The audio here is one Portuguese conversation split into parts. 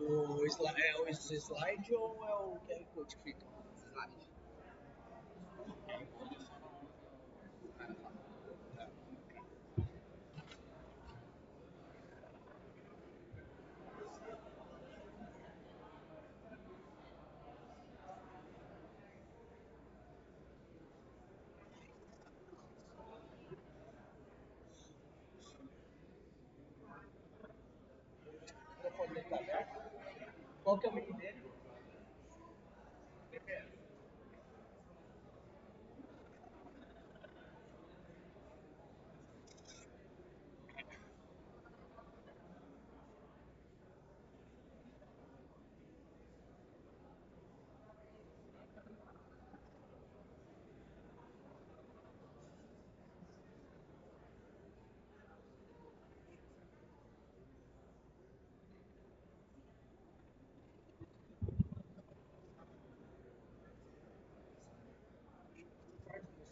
É o slide ou é o QR Code que fica? Slide. O telefone dele tá aberto? Qual que é o mic dele?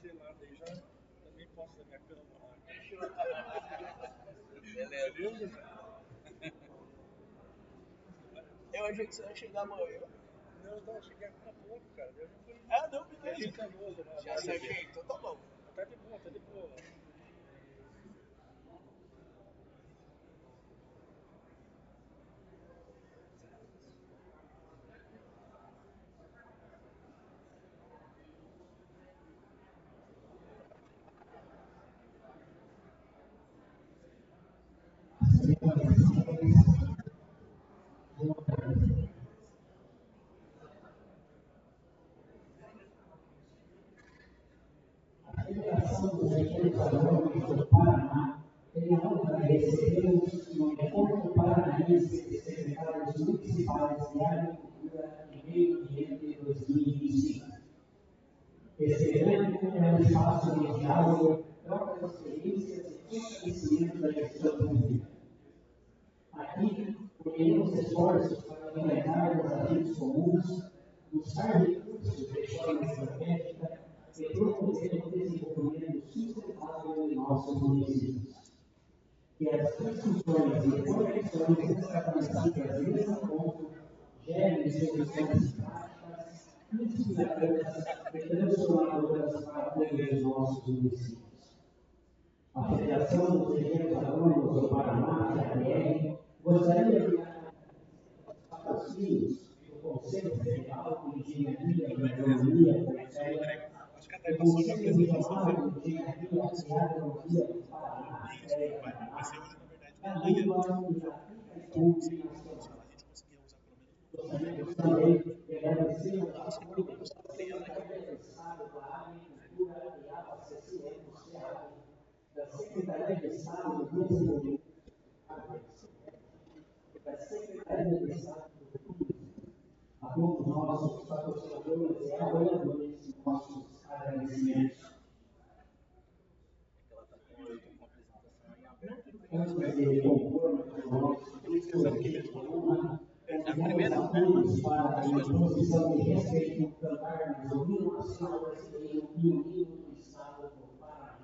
Você lá, daí já também posso da minha cama lá. Beleza. Eu achei que você ia chegar amanhã. Não, cheguei agora há pouco, cara. Eu já fui. Ah, não, beleza. Ajeitoso lá. Já acertei, então tá bom. Tá de boa, tá de boa. A Federação dos Engenheiros Agrônomos do Paraná tem a honra de receber no Encontro Paranaense de Secretários Municipais de Agricultura e Meio Ambiente 2025. Este evento é um espaço de diálogo, troca de experiências e fortalecimento da gestão pública. Aqui, uniremos esforços para enfrentar desafios comuns, buscar recursos de forma estratégica e promover o desenvolvimento sustentável de nossos municípios. Que as discussões e conexões estabelecidas nesse ponto gerem soluções práticas, inspiradoras e transformadoras para todos os nossos municípios. A Federação dos Engenheiros Agrônomos do Paraná, FEAGR, gostaria de patrocínios do Conselho Federal de Engenharia e Agronomia do FEA, o Conselho Regional de Engenharia e Agronomia do Paraná, FEA, da Língua e da Agricultura Nacional. Gostaríamos também de agradecer ao apoio da Secretaria de Estado da Agricultura e Abastecimento, SEAG, da Secretaria de Estado do Desenvolvimento e da Secretaria de Estado do Turismo. A todos nossos patrocinadores e apoiadores, nossos agradecimentos. Antes de compor o nosso programa, convidamos a todos para, em posição de respeito, cantarmos o hino nacional brasileiro e o hino do Estado do Paraná.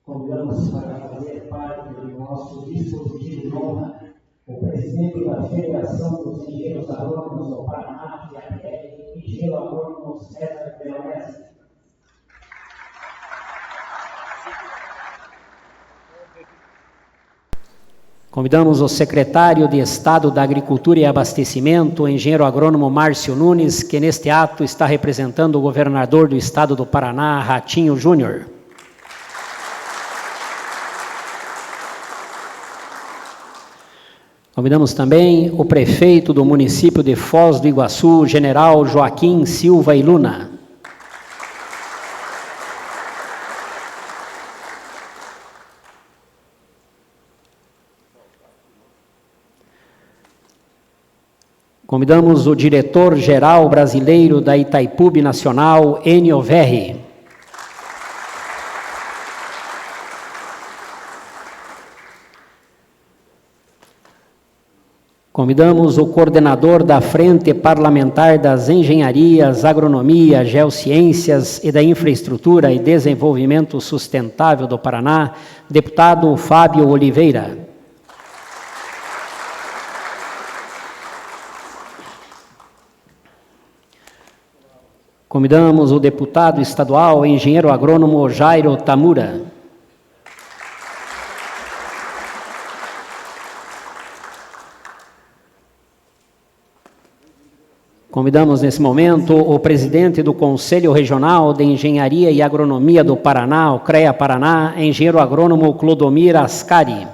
Convidamos para fazer parte do nosso dispositivo de honra o presidente da Federação dos Engenheiros Agrônomos do Paraná, FIAPR, engenheiro agrônomo César Veronese. Convidamos o secretário de Estado da Agricultura e Abastecimento, o engenheiro agrônomo Márcio Nunes, que neste ato está representando o governador do Estado do Paraná, Ratinho Júnior. Convidamos também o prefeito do município de Foz do Iguaçu, general Joaquim Silva e Luna. Convidamos o diretor-geral brasileiro da Itaipu Nacional, Enio Verri. Convidamos o coordenador da Frente Parlamentar das Engenharias, Agronomia, Geociências e da Infraestrutura e Desenvolvimento Sustentável do Paraná, deputado Fábio Oliveira. Convidamos o deputado estadual, engenheiro agrônomo Jairo Tamura. Convidamos nesse momento o presidente do Conselho Regional de Engenharia e Agronomia do Paraná, o CREA Paraná, engenheiro agrônomo Clodomir Ascari.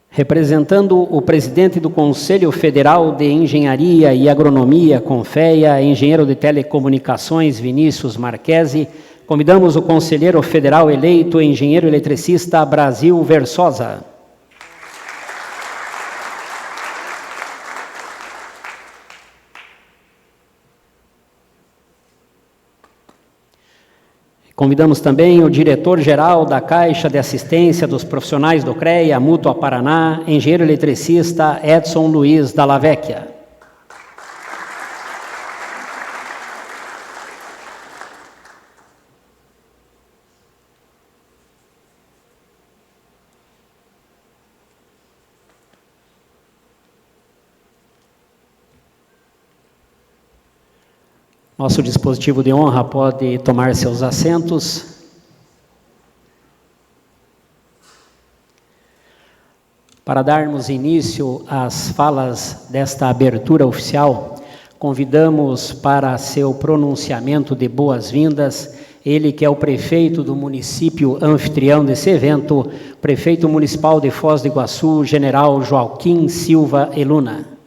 Representando o presidente do Conselho Federal de Engenharia e Agronomia, CONFEA, engenheiro de telecomunicações Vinícius Marquesi, convidamos o conselheiro federal eleito, engenheiro eletricista Brasil Versosa. Convidamos também o diretor-geral da Caixa de Assistência dos Profissionais do CREA, Mútua Paraná, engenheiro eletricista Edson Luiz Dalla Vecchia. Nosso dispositivo de honra pode tomar seus assentos. Para darmos início às falas desta abertura oficial, convidamos para seu pronunciamento de boas-vindas, ele que é o prefeito do município anfitrião desse evento, prefeito municipal de Foz do Iguaçu, general Joaquim Silva Eluna.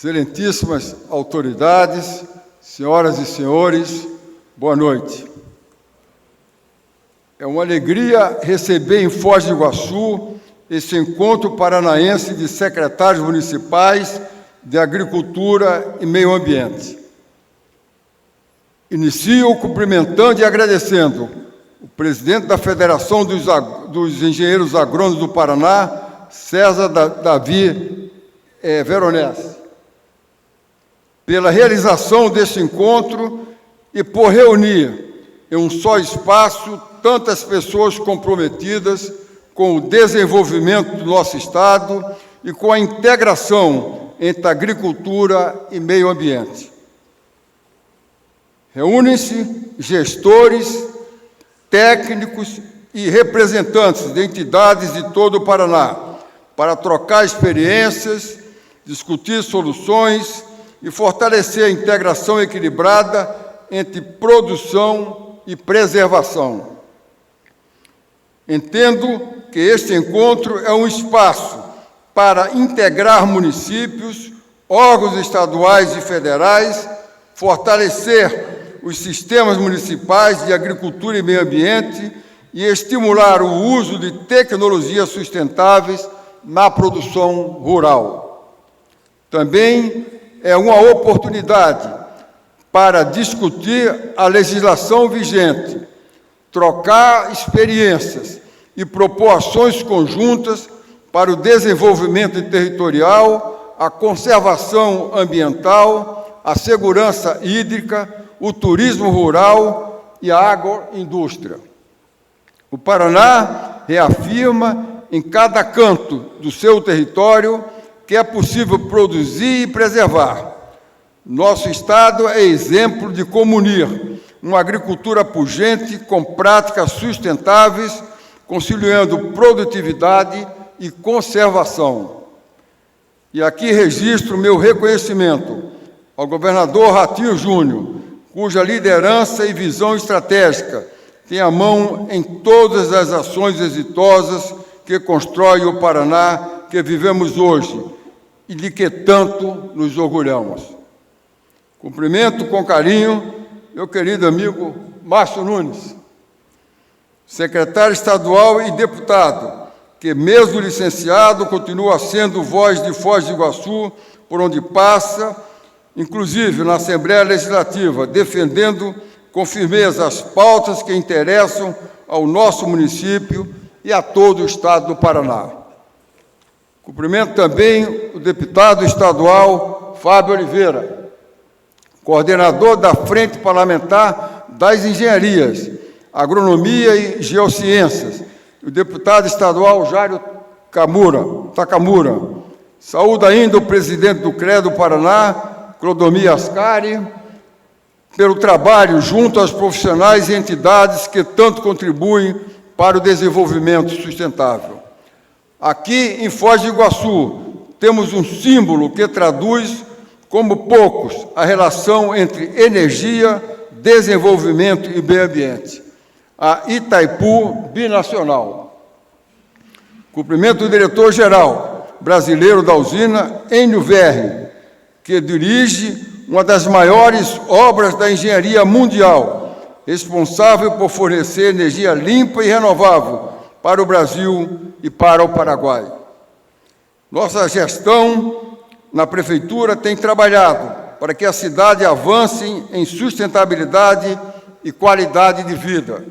Excelentíssimas autoridades, senhoras e senhores, boa noite. É uma alegria receber em Foz do Iguaçu esse encontro paranaense de secretários municipais de Agricultura e Meio Ambiente. Inicio cumprimentando e agradecendo o presidente da Federação dos Engenheiros Agrônomos do Paraná, César Davi Veronese, pela realização desse encontro e por reunir em um só espaço tantas pessoas comprometidas com o desenvolvimento do nosso Estado e com a integração entre agricultura e meio ambiente. Reúnem-se gestores, técnicos e representantes de entidades de todo o Paraná para trocar experiências, discutir soluções e fortalecer a integração equilibrada entre produção e preservação. Entendo que este encontro é um espaço para integrar municípios, órgãos estaduais e federais, fortalecer os sistemas municipais de agricultura e meio ambiente e estimular o uso de tecnologias sustentáveis na produção rural. Também é uma oportunidade para discutir a legislação vigente, trocar experiências e propor ações conjuntas para o desenvolvimento territorial, a conservação ambiental, a segurança hídrica, o turismo rural e a agroindústria. O Paraná reafirma em cada canto do seu território que é possível produzir e preservar. Nosso Estado é exemplo de como unir uma agricultura pujante com práticas sustentáveis, conciliando produtividade e conservação. E aqui registro meu reconhecimento ao governador Ratinho Júnior, cuja liderança e visão estratégica tem a mão em todas as ações exitosas que constroem o Paraná que vivemos hoje e de que tanto nos orgulhamos. Cumprimento com carinho meu querido amigo Márcio Nunes, secretário estadual e deputado, que mesmo licenciado continua sendo voz de Foz do Iguaçu por onde passa, inclusive na Assembleia Legislativa, defendendo com firmeza as pautas que interessam ao nosso município e a todo o Estado do Paraná. Cumprimento também o deputado estadual Fábio Oliveira, coordenador da Frente Parlamentar das Engenharias, Agronomia e Geociências, e o deputado estadual Jairo Takamura. Saúdo ainda o presidente do CREA do Paraná, Clodomir Ascari, pelo trabalho junto aos profissionais e entidades que tanto contribuem para o desenvolvimento sustentável. Aqui em Foz do Iguaçu, temos um símbolo que traduz, como poucos, a relação entre energia, desenvolvimento e meio ambiente. A Itaipu Binacional. Cumprimento o diretor-geral brasileiro da usina, Enio Verri, que dirige uma das maiores obras da engenharia mundial, responsável por fornecer energia limpa e renovável para o Brasil e para o Paraguai. Nossa gestão na Prefeitura tem trabalhado para que a cidade avance em sustentabilidade e qualidade de vida.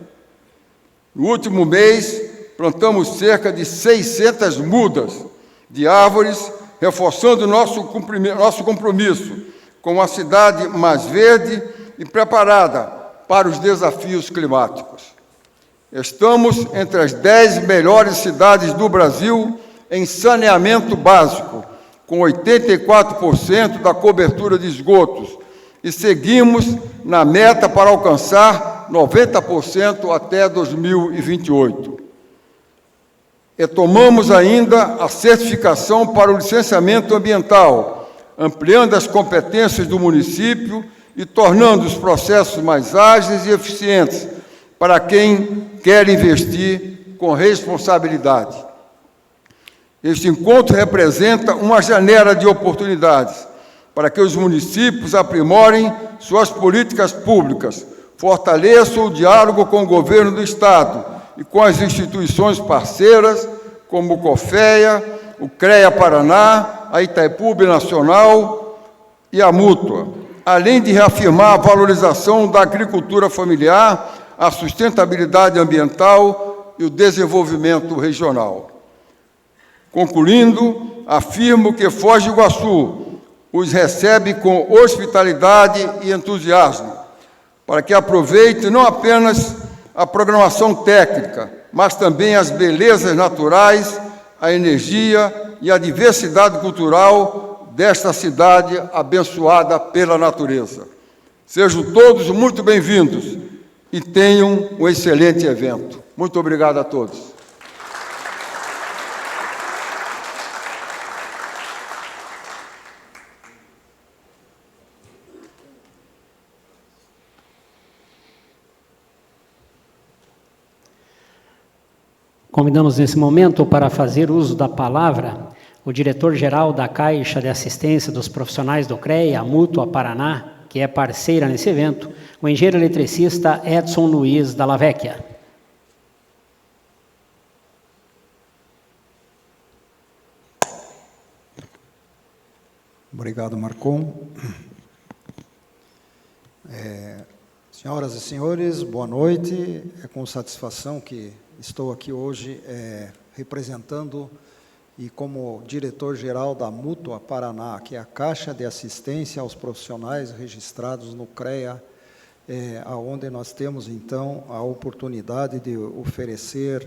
No último mês, plantamos cerca de 600 mudas de árvores, reforçando nosso compromisso com uma cidade mais verde e preparada para os desafios climáticos. Estamos entre as 10 melhores cidades do Brasil em saneamento básico, com 84% da cobertura de esgotos, e seguimos na meta para alcançar 90% até 2028. Retomamos ainda a certificação para o licenciamento ambiental, ampliando as competências do município e tornando os processos mais ágeis e eficientes para quem quer investir com responsabilidade. Este encontro representa uma janela de oportunidades para que os municípios aprimorem suas políticas públicas, fortaleçam o diálogo com o governo do Estado e com as instituições parceiras, como o COFEA, o CREA Paraná, a Itaipu Binacional e a Mútua, além de reafirmar a valorização da agricultura familiar, a sustentabilidade ambiental e o desenvolvimento regional. Concluindo, afirmo que Foz do Iguaçu os recebe com hospitalidade e entusiasmo, para que aproveite não apenas a programação técnica, mas também as belezas naturais, a energia e a diversidade cultural desta cidade abençoada pela natureza. Sejam todos muito bem-vindos e tenham um excelente evento. Muito obrigado a todos. Convidamos nesse momento para fazer uso da palavra o diretor-geral da Caixa de Assistência dos Profissionais do CREA, a Mútua Paraná, que é parceira nesse evento, o engenheiro eletricista Edson Luiz Dalla Vecchia. Obrigado, Marcon. Senhoras e senhores, boa noite. É com satisfação que estou aqui hoje representando e como diretor-geral da Mútua Paraná, que é a Caixa de Assistência aos Profissionais registrados no CREA, onde nós temos, então, a oportunidade de oferecer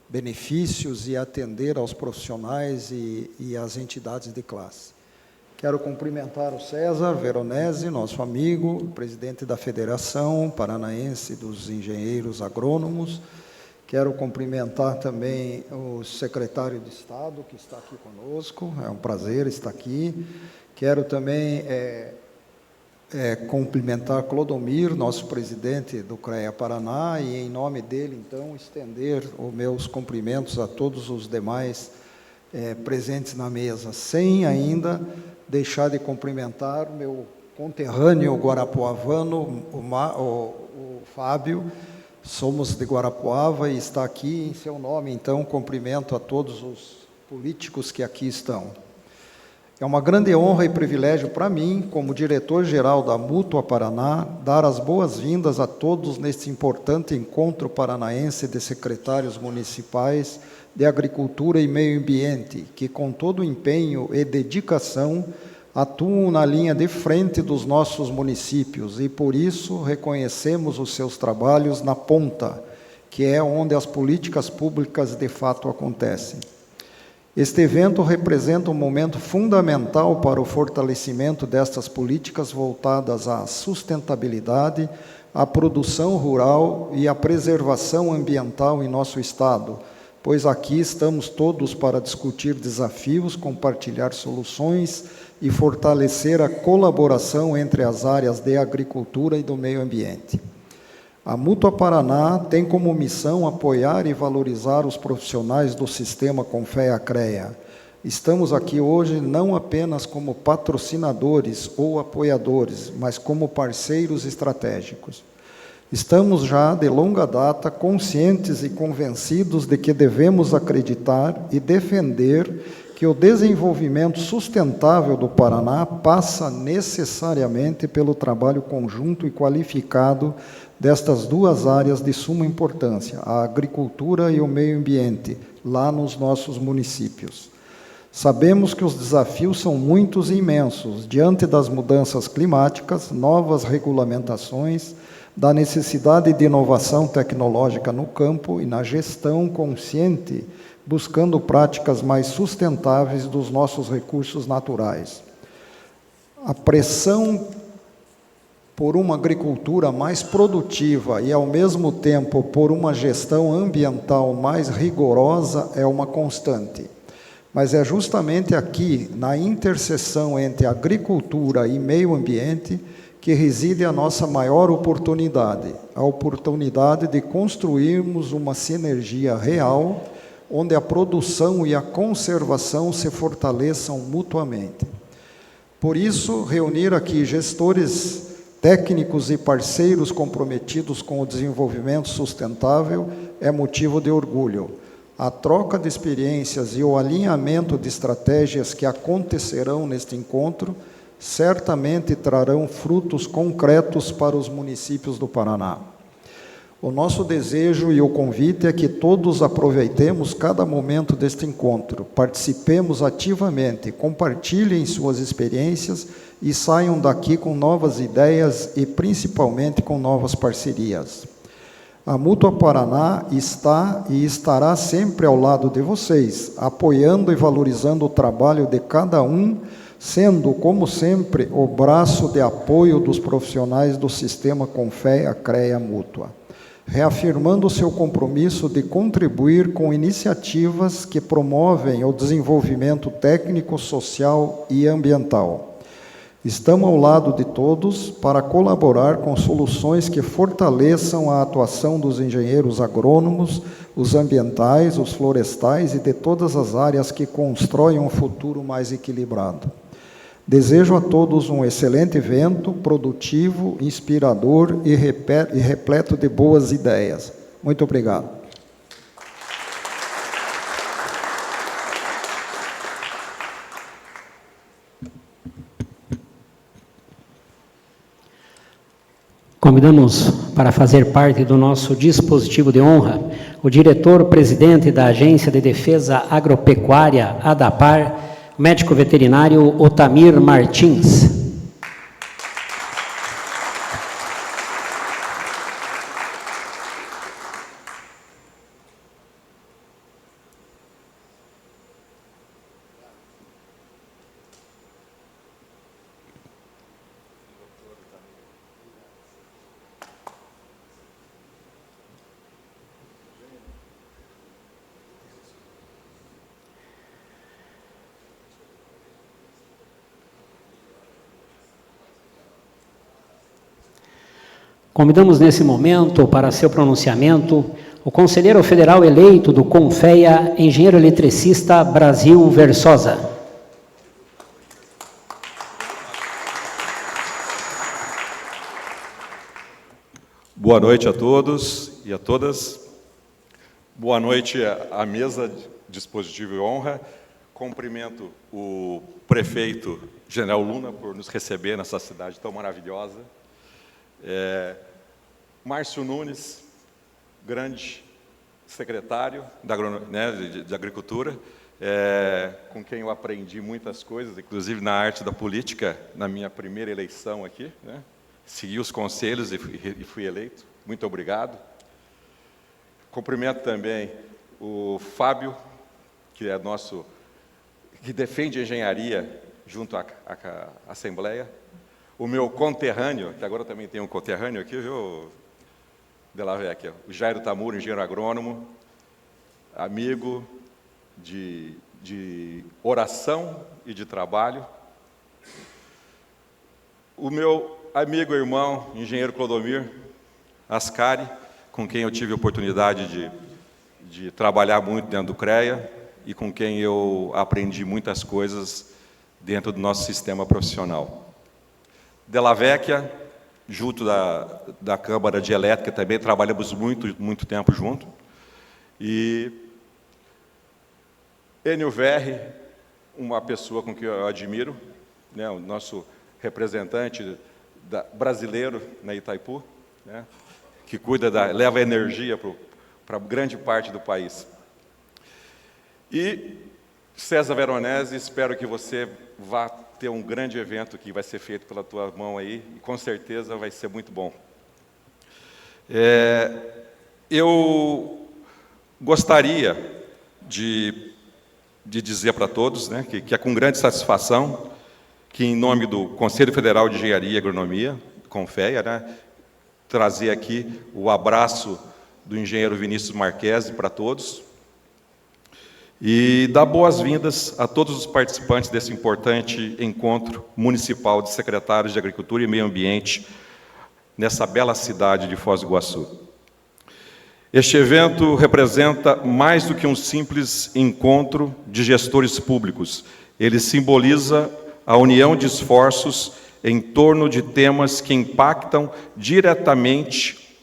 benefícios e atender aos profissionais e às entidades de classe. Quero cumprimentar o César Veronese, nosso amigo, presidente da Federação Paranaense dos Engenheiros Agrônomos. Quero cumprimentar também o secretário de Estado, que está aqui conosco, é um prazer estar aqui. Quero também cumprimentar Clodomir, nosso presidente do CREA Paraná, e em nome dele, então, estender os meus cumprimentos a todos os demais presentes na mesa, sem ainda deixar de cumprimentar o meu conterrâneo guarapuavano, o Fábio. Somos de Guarapuava e está aqui em seu nome, então, cumprimento a todos os políticos que aqui estão. É uma grande honra e privilégio para mim, como diretor-geral da Mútua Paraná, dar as boas-vindas a todos neste importante encontro paranaense de secretários municipais de Agricultura e Meio Ambiente, que com todo o empenho e dedicação atuam na linha de frente dos nossos municípios e, por isso, reconhecemos os seus trabalhos na ponta, que é onde as políticas públicas de fato acontecem. Este evento representa um momento fundamental para o fortalecimento destas políticas voltadas à sustentabilidade, à produção rural e à preservação ambiental em nosso Estado, pois aqui estamos todos para discutir desafios, compartilhar soluções e fortalecer a colaboração entre as áreas de agricultura e do meio ambiente. A Mútua Paraná tem como missão apoiar e valorizar os profissionais do sistema Confea-CREA. Estamos aqui hoje não apenas como patrocinadores ou apoiadores, mas como parceiros estratégicos. Estamos já, de longa data, conscientes e convencidos de que devemos acreditar e defender que o desenvolvimento sustentável do Paraná passa necessariamente pelo trabalho conjunto e qualificado destas duas áreas de suma importância, a agricultura e o meio ambiente, lá nos nossos municípios. Sabemos que os desafios são muitos e imensos, diante das mudanças climáticas, novas regulamentações, da necessidade de inovação tecnológica no campo e na gestão consciente, buscando práticas mais sustentáveis dos nossos recursos naturais. A pressão por uma agricultura mais produtiva e, ao mesmo tempo, por uma gestão ambiental mais rigorosa é uma constante. Mas é justamente aqui, na interseção entre agricultura e meio ambiente, que reside a nossa maior oportunidade, a oportunidade de construirmos uma sinergia real, onde a produção e a conservação se fortaleçam mutuamente. Por isso, reunir aqui gestores técnicos e parceiros comprometidos com o desenvolvimento sustentável é motivo de orgulho. A troca de experiências e o alinhamento de estratégias que acontecerão neste encontro certamente trarão frutos concretos para os municípios do Paraná. O nosso desejo e o convite é que todos aproveitemos cada momento deste encontro, participemos ativamente, compartilhem suas experiências e saiam daqui com novas ideias e principalmente com novas parcerias. A Mútua Paraná está e estará sempre ao lado de vocês, apoiando e valorizando o trabalho de cada um, sendo, como sempre, o braço de apoio dos profissionais do sistema Confea-CREA Mútua, reafirmando seu compromisso de contribuir com iniciativas que promovem o desenvolvimento técnico, social e ambiental. Estamos ao lado de todos para colaborar com soluções que fortaleçam a atuação dos engenheiros agrônomos, os ambientais, os florestais e de todas as áreas que constroem um futuro mais equilibrado. Desejo a todos um excelente evento, produtivo, inspirador e repleto de boas ideias. Muito obrigado. Convidamos para fazer parte do nosso dispositivo de honra o diretor-presidente da Agência de Defesa Agropecuária, ADAPAR, médico veterinário Otamir Martins. Convidamos nesse momento para seu pronunciamento o conselheiro federal eleito do Confea, engenheiro eletricista Brasil Versosa. Boa noite a todos e a todas. Boa noite à mesa de dispositivo e honra. Cumprimento o prefeito General Luna por nos receber nessa cidade tão maravilhosa. Márcio Nunes, grande secretário de Agricultura, com quem eu aprendi muitas coisas, inclusive na arte da política, na minha primeira eleição aqui, né? Segui os conselhos e fui eleito. Muito obrigado. Cumprimento também o Fábio, que é que defende a engenharia junto à Assembleia. O meu conterrâneo, que agora também tem um conterrâneo aqui, viu, Delavecchia? O Jairo Tamura, engenheiro agrônomo, amigo de oração e de trabalho. O meu amigo e irmão, engenheiro Clodomir Ascari, com quem eu tive a oportunidade de trabalhar muito dentro do CREA e com quem eu aprendi muitas coisas dentro do nosso sistema profissional. Delavecchia, junto da Câmara de Elétrica, também trabalhamos muito tempo junto. E Enio Verri, uma pessoa com quem eu admiro, né, o nosso representante brasileiro na Itaipu, né, que leva energia para grande parte do país. E César Veronese, espero que você vá ter um grande evento que vai ser feito pela tua mão aí, e com certeza vai ser muito bom. Eu gostaria de dizer para todos, né, que é com grande satisfação que, em nome do Conselho Federal de Engenharia e Agronomia, CONFEA, né, trazer aqui o abraço do engenheiro Vinícius Marquesi para todos e dar boas-vindas a todos os participantes desse importante encontro municipal de secretários de Agricultura e Meio Ambiente nessa bela cidade de Foz do Iguaçu. Este evento representa mais do que um simples encontro de gestores públicos. Ele simboliza a união de esforços em torno de temas que impactam diretamente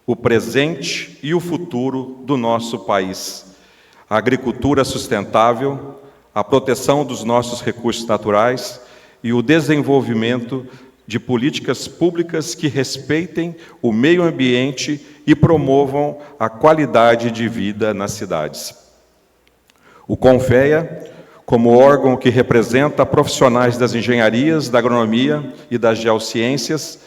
o presente e o futuro do nosso país. A agricultura sustentável, a proteção dos nossos recursos naturais e o desenvolvimento de políticas públicas que respeitem o meio ambiente e promovam a qualidade de vida nas cidades. O CONFEA, como órgão que representa profissionais das engenharias, da agronomia e das geociências,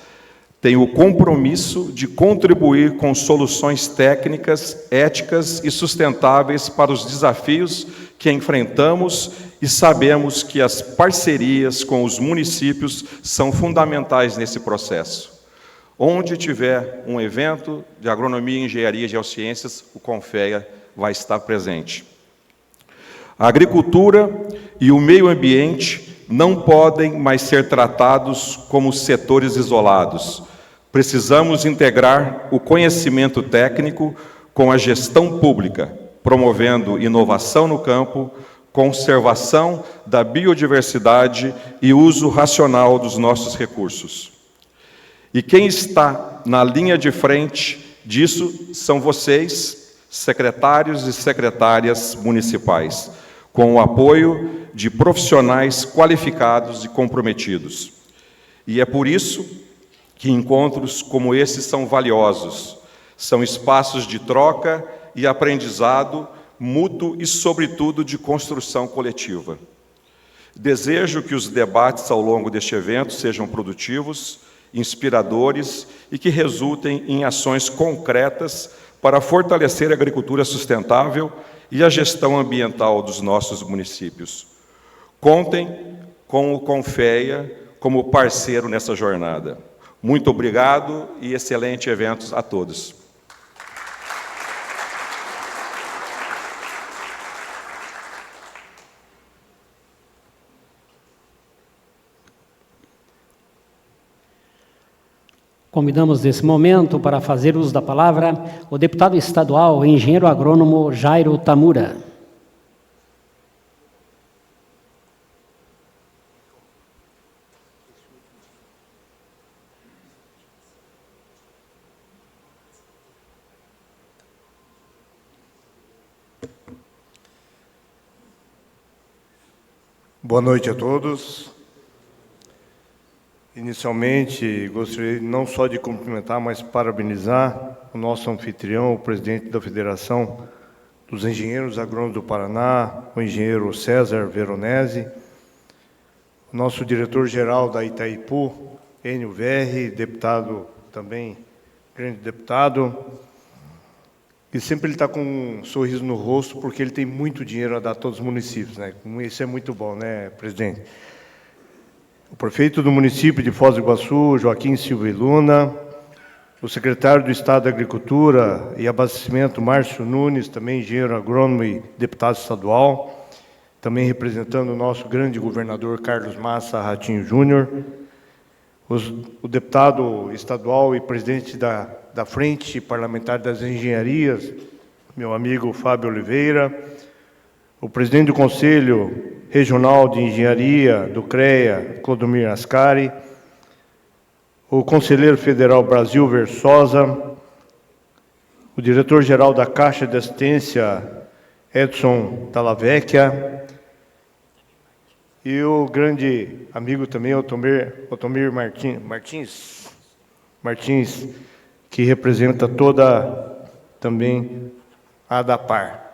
tem o compromisso de contribuir com soluções técnicas, éticas e sustentáveis para os desafios que enfrentamos e sabemos que as parcerias com os municípios são fundamentais nesse processo. Onde tiver um evento de agronomia, engenharia e geociências, o CONFEA vai estar presente. A agricultura e o meio ambiente não podem mais ser tratados como setores isolados. Precisamos integrar o conhecimento técnico com a gestão pública, promovendo inovação no campo, conservação da biodiversidade e uso racional dos nossos recursos. E quem está na linha de frente disso são vocês, secretários e secretárias municipais, com o apoio de profissionais qualificados e comprometidos. E é por isso que encontros como esses são valiosos, são espaços de troca e aprendizado mútuo e, sobretudo, de construção coletiva. Desejo que os debates ao longo deste evento sejam produtivos, inspiradores e que resultem em ações concretas para fortalecer a agricultura sustentável e a gestão ambiental dos nossos municípios. Contem com o CONFEA como parceiro nessa jornada. Muito obrigado e excelente evento a todos. Convidamos nesse momento para fazer uso da palavra o deputado estadual, engenheiro agrônomo Jairo Tamura. Boa noite a todos. Inicialmente, gostaria não só de cumprimentar, mas parabenizar o nosso anfitrião, o presidente da Federação dos engenheiros agrônomos do Paraná, o engenheiro César Veronese, o nosso diretor-geral da Itaipu, Enio Verri, deputado também, grande deputado, e sempre ele está com um sorriso no rosto, porque ele tem muito dinheiro a dar a todos os municípios, né? Isso é muito bom, né, presidente? O prefeito do município de Foz do Iguaçu, Joaquim Silva e Luna, o secretário do Estado da Agricultura e Abastecimento, Márcio Nunes, também engenheiro agrônomo e deputado estadual, também representando o nosso grande governador Carlos Massa Ratinho Júnior, o deputado estadual e presidente da Frente Parlamentar das Engenharias, meu amigo Fábio Oliveira, o presidente do Conselho Regional de Engenharia do CREA, Clodomir Ascari, o conselheiro federal Brasil Versosa, o diretor-geral da Caixa de Assistência, Edson Talavecchia, e o grande amigo também, Otomir Martins, que representa toda também a ADAPAR.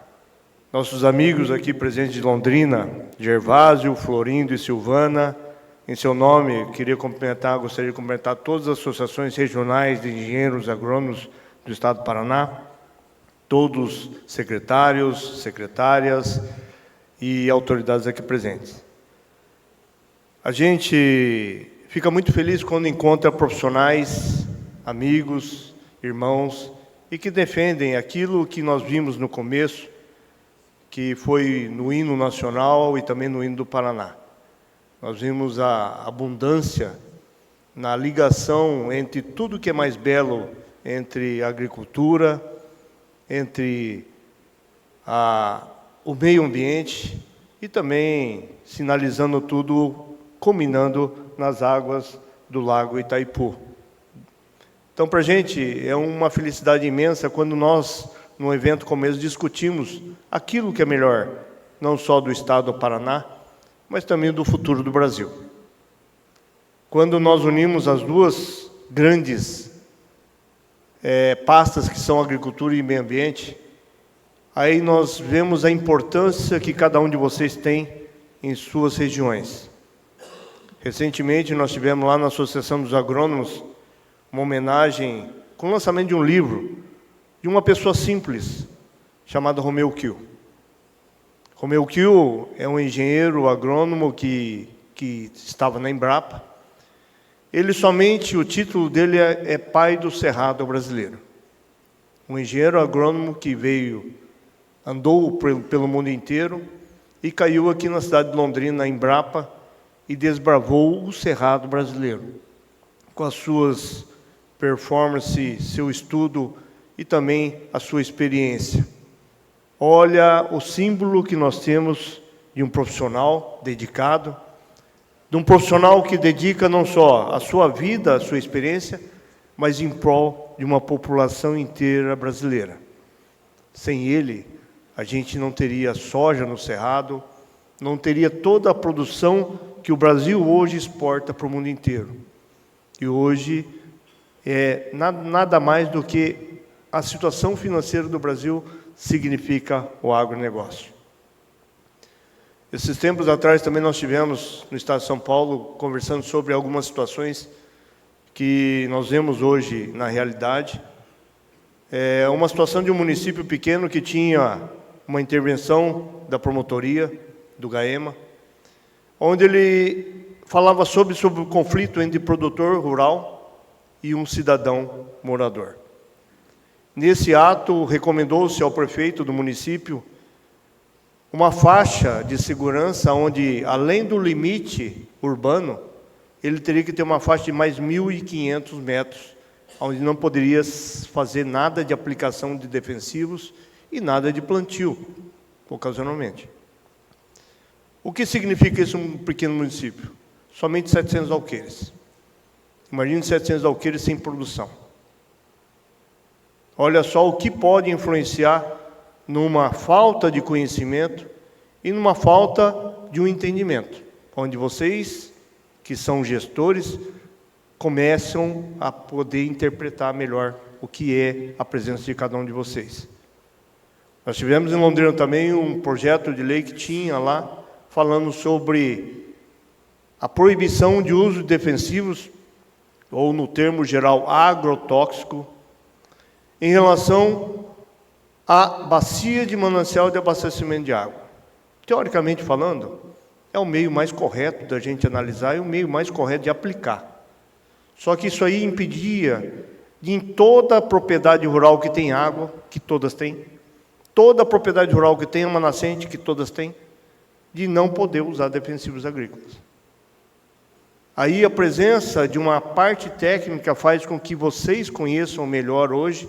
Nossos amigos aqui presentes de Londrina, Gervásio, Florindo e Silvana, em seu nome, gostaria de cumprimentar todas as associações regionais de engenheiros agrônomos do Estado do Paraná, todos secretários, secretárias e autoridades aqui presentes. A gente fica muito feliz quando encontra profissionais, amigos, irmãos, e que defendem aquilo que nós vimos no começo, que foi no hino nacional e também no hino do Paraná. Nós vimos a abundância na ligação entre tudo que é mais belo, entre a agricultura, entre o meio ambiente e também sinalizando tudo, culminando nas águas do Lago Itaipu. Então, para a gente, é uma felicidade imensa quando nós, num evento como esse, discutimos aquilo que é melhor, não só do Estado do Paraná, mas também do futuro do Brasil. Quando nós unimos as duas grandes pastas que são agricultura e meio ambiente, aí nós vemos a importância que cada um de vocês tem em suas regiões. Recentemente, nós tivemos lá na Associação dos Agrônomos uma homenagem com o lançamento de um livro de uma pessoa simples, chamada Romeu Kiel. Romeu Kiel é um engenheiro agrônomo que estava na Embrapa. O título dele é pai do cerrado brasileiro. Um engenheiro agrônomo que andou pelo mundo inteiro e caiu aqui na cidade de Londrina, na Embrapa, e desbravou o cerrado brasileiro, com as suas performances, seu estudo e também a sua experiência. Olha o símbolo que nós temos de um profissional dedicado, de um profissional que dedica não só a sua vida, a sua experiência, mas em prol de uma população inteira brasileira. Sem ele, a gente não teria soja no cerrado, não teria toda a produção que o Brasil hoje exporta para o mundo inteiro. E hoje é nada mais do que a situação financeira do Brasil significa o agronegócio. Esses tempos atrás também nós tivemos no estado de São Paulo conversando sobre algumas situações que nós vemos hoje na realidade. É uma situação de um município pequeno que tinha uma intervenção da promotoria, do GAEMA, onde ele falava sobre o conflito entre produtor rural e um cidadão morador. Nesse ato, recomendou-se ao prefeito do município uma faixa de segurança onde, além do limite urbano, ele teria que ter uma faixa de mais 1.500 metros, onde não poderia fazer nada de aplicação de defensivos e nada de plantio, ocasionalmente. O que significa isso um pequeno município? Somente 700 alqueires. Imagine 700 alqueires sem produção. Olha só o que pode influenciar numa falta de conhecimento e numa falta de um entendimento, onde vocês, que são gestores, começam a poder interpretar melhor o que é a presença de cada um de vocês. Nós tivemos em Londrina também um projeto de lei que tinha lá, falando sobre a proibição de uso de defensivos, ou no termo geral, agrotóxico, em relação à bacia de manancial de abastecimento de água. Teoricamente falando, é o meio mais correto da gente analisar e o meio mais correto de aplicar. Só que isso aí impedia de, em toda propriedade rural que tem água, que todas têm, toda propriedade rural que tem uma nascente, que todas têm, de não poder usar defensivos agrícolas. Aí a presença de uma parte técnica faz com que vocês conheçam melhor hoje,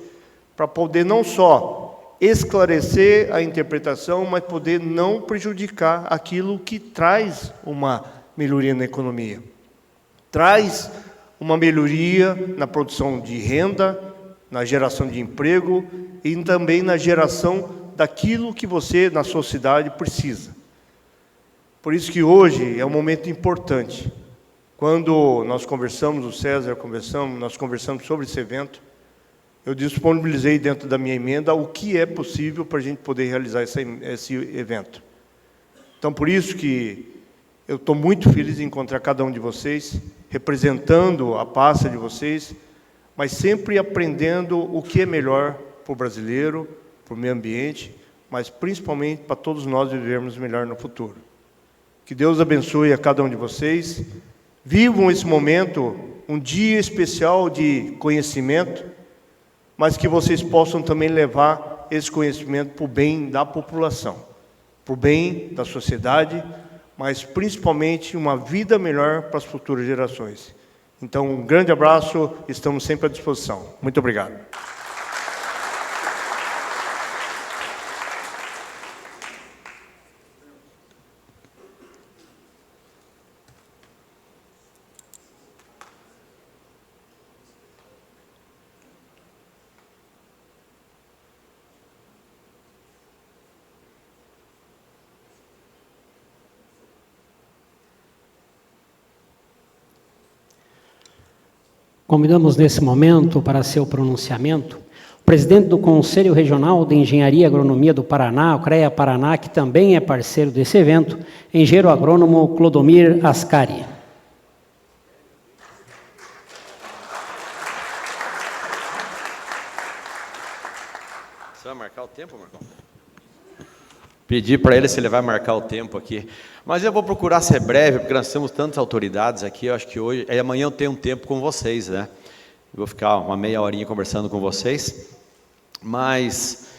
para poder não só esclarecer a interpretação, mas poder não prejudicar aquilo que traz uma melhoria na economia. Traz uma melhoria na produção de renda, na geração de emprego e também na geração daquilo que você, na sua cidade, precisa. Por isso que hoje é um momento importante. Quando nós conversamos, o César nós conversamos sobre esse evento, eu disponibilizei dentro da minha emenda o que é possível para a gente poder realizar esse evento. Então, por isso que eu estou muito feliz em encontrar cada um de vocês, representando a pasta de vocês, mas sempre aprendendo o que é melhor para o brasileiro, para o meio ambiente, mas principalmente para todos nós vivermos melhor no futuro. Que Deus abençoe a cada um de vocês. Vivam esse momento, um dia especial de conhecimento, mas que vocês possam também levar esse conhecimento para o bem da população, para o bem da sociedade, mas principalmente uma vida melhor para as futuras gerações. Então, um grande abraço, estamos sempre à disposição. Muito obrigado. Convidamos nesse momento para seu pronunciamento o presidente do Conselho Regional de Engenharia e Agronomia do Paraná, o CREA Paraná, que também é parceiro desse evento, engenheiro agrônomo Clodomir Ascari. Você vai marcar o tempo, Marcão? Pedir para ele se ele vai marcar o tempo aqui. Mas eu vou procurar ser breve, porque nós temos tantas autoridades aqui, eu acho que hoje, amanhã eu tenho um tempo com vocês, né? Eu vou ficar uma meia horinha conversando com vocês. Mas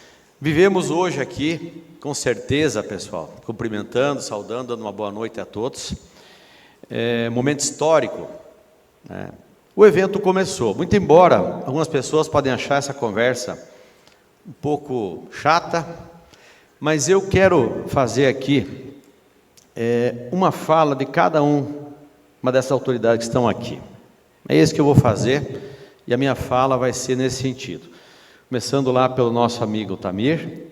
vivemos hoje aqui, com certeza, pessoal, cumprimentando, saudando, dando uma boa noite a todos. Momento histórico, né? O evento começou, muito embora algumas pessoas podem achar essa conversa um pouco chata, mas eu quero fazer aqui uma fala de cada uma dessas autoridades que estão aqui. É isso que eu vou fazer, e a minha fala vai ser nesse sentido. Começando lá pelo nosso amigo Tamir,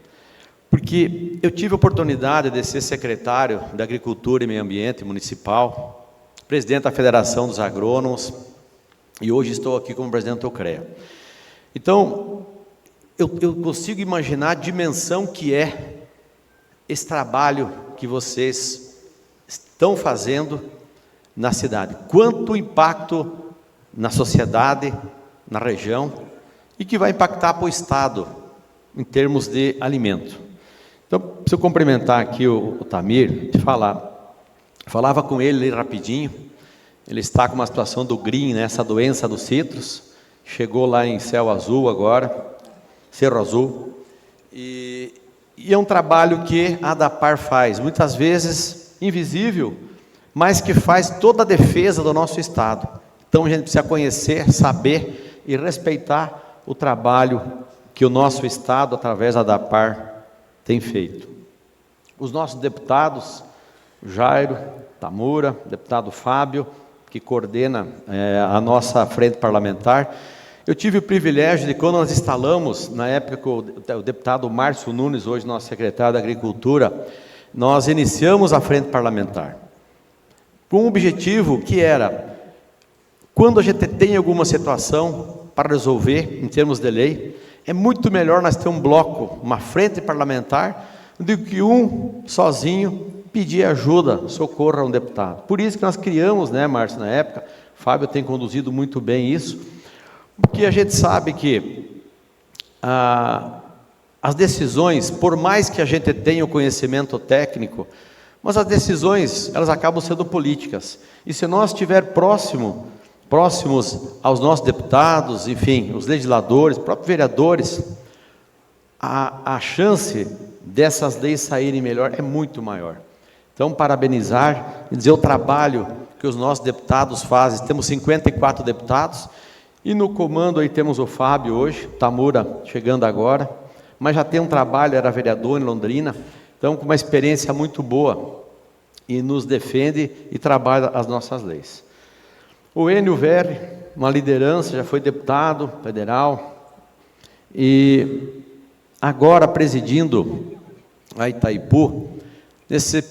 porque eu tive a oportunidade de ser secretário da Agricultura e Meio Ambiente Municipal, presidente da Federação dos Agrônomos, e hoje estou aqui como presidente do CREA. Então, eu consigo imaginar a dimensão que é esse trabalho que vocês estão fazendo na cidade. Quanto impacto na sociedade, na região, e que vai impactar para o Estado, em termos de alimento. Então, preciso cumprimentar aqui o Tamir, de falava com ele rapidinho, ele está com uma situação do green, né, essa doença dos citros, chegou lá em Céu Azul agora, Cerro Azul, e é um trabalho que a ADAPAR faz, muitas vezes invisível, mas que faz toda a defesa do nosso Estado. Então a gente precisa conhecer, saber e respeitar o trabalho que o nosso Estado, através da ADAPAR, tem feito. Os nossos deputados, Jairo, Tamura, deputado Fábio, que coordena a nossa frente parlamentar. Eu tive o privilégio de, quando nós instalamos, na época que o deputado Márcio Nunes, hoje nosso secretário da Agricultura, nós iniciamos a frente parlamentar, com um objetivo que era, quando a gente tem alguma situação para resolver, em termos de lei, é muito melhor nós ter um bloco, uma frente parlamentar, do que um sozinho pedir ajuda, socorro a um deputado. Por isso que nós criamos, né, Márcio, na época, o Fábio tem conduzido muito bem isso, porque a gente sabe que as decisões, por mais que a gente tenha o conhecimento técnico, mas as decisões, elas acabam sendo políticas. E se nós estivermos próximos aos nossos deputados, enfim, os legisladores, próprios vereadores, a chance dessas leis saírem melhor é muito maior. Então, parabenizar e dizer o trabalho que os nossos deputados fazem. Temos 54 deputados, e no comando aí temos o Fábio hoje, Tamura chegando agora, mas já tem um trabalho, era vereador em Londrina, então com uma experiência muito boa, e nos defende e trabalha as nossas leis. O Enio Verri, uma liderança, já foi deputado federal, e agora presidindo a Itaipu. Nesse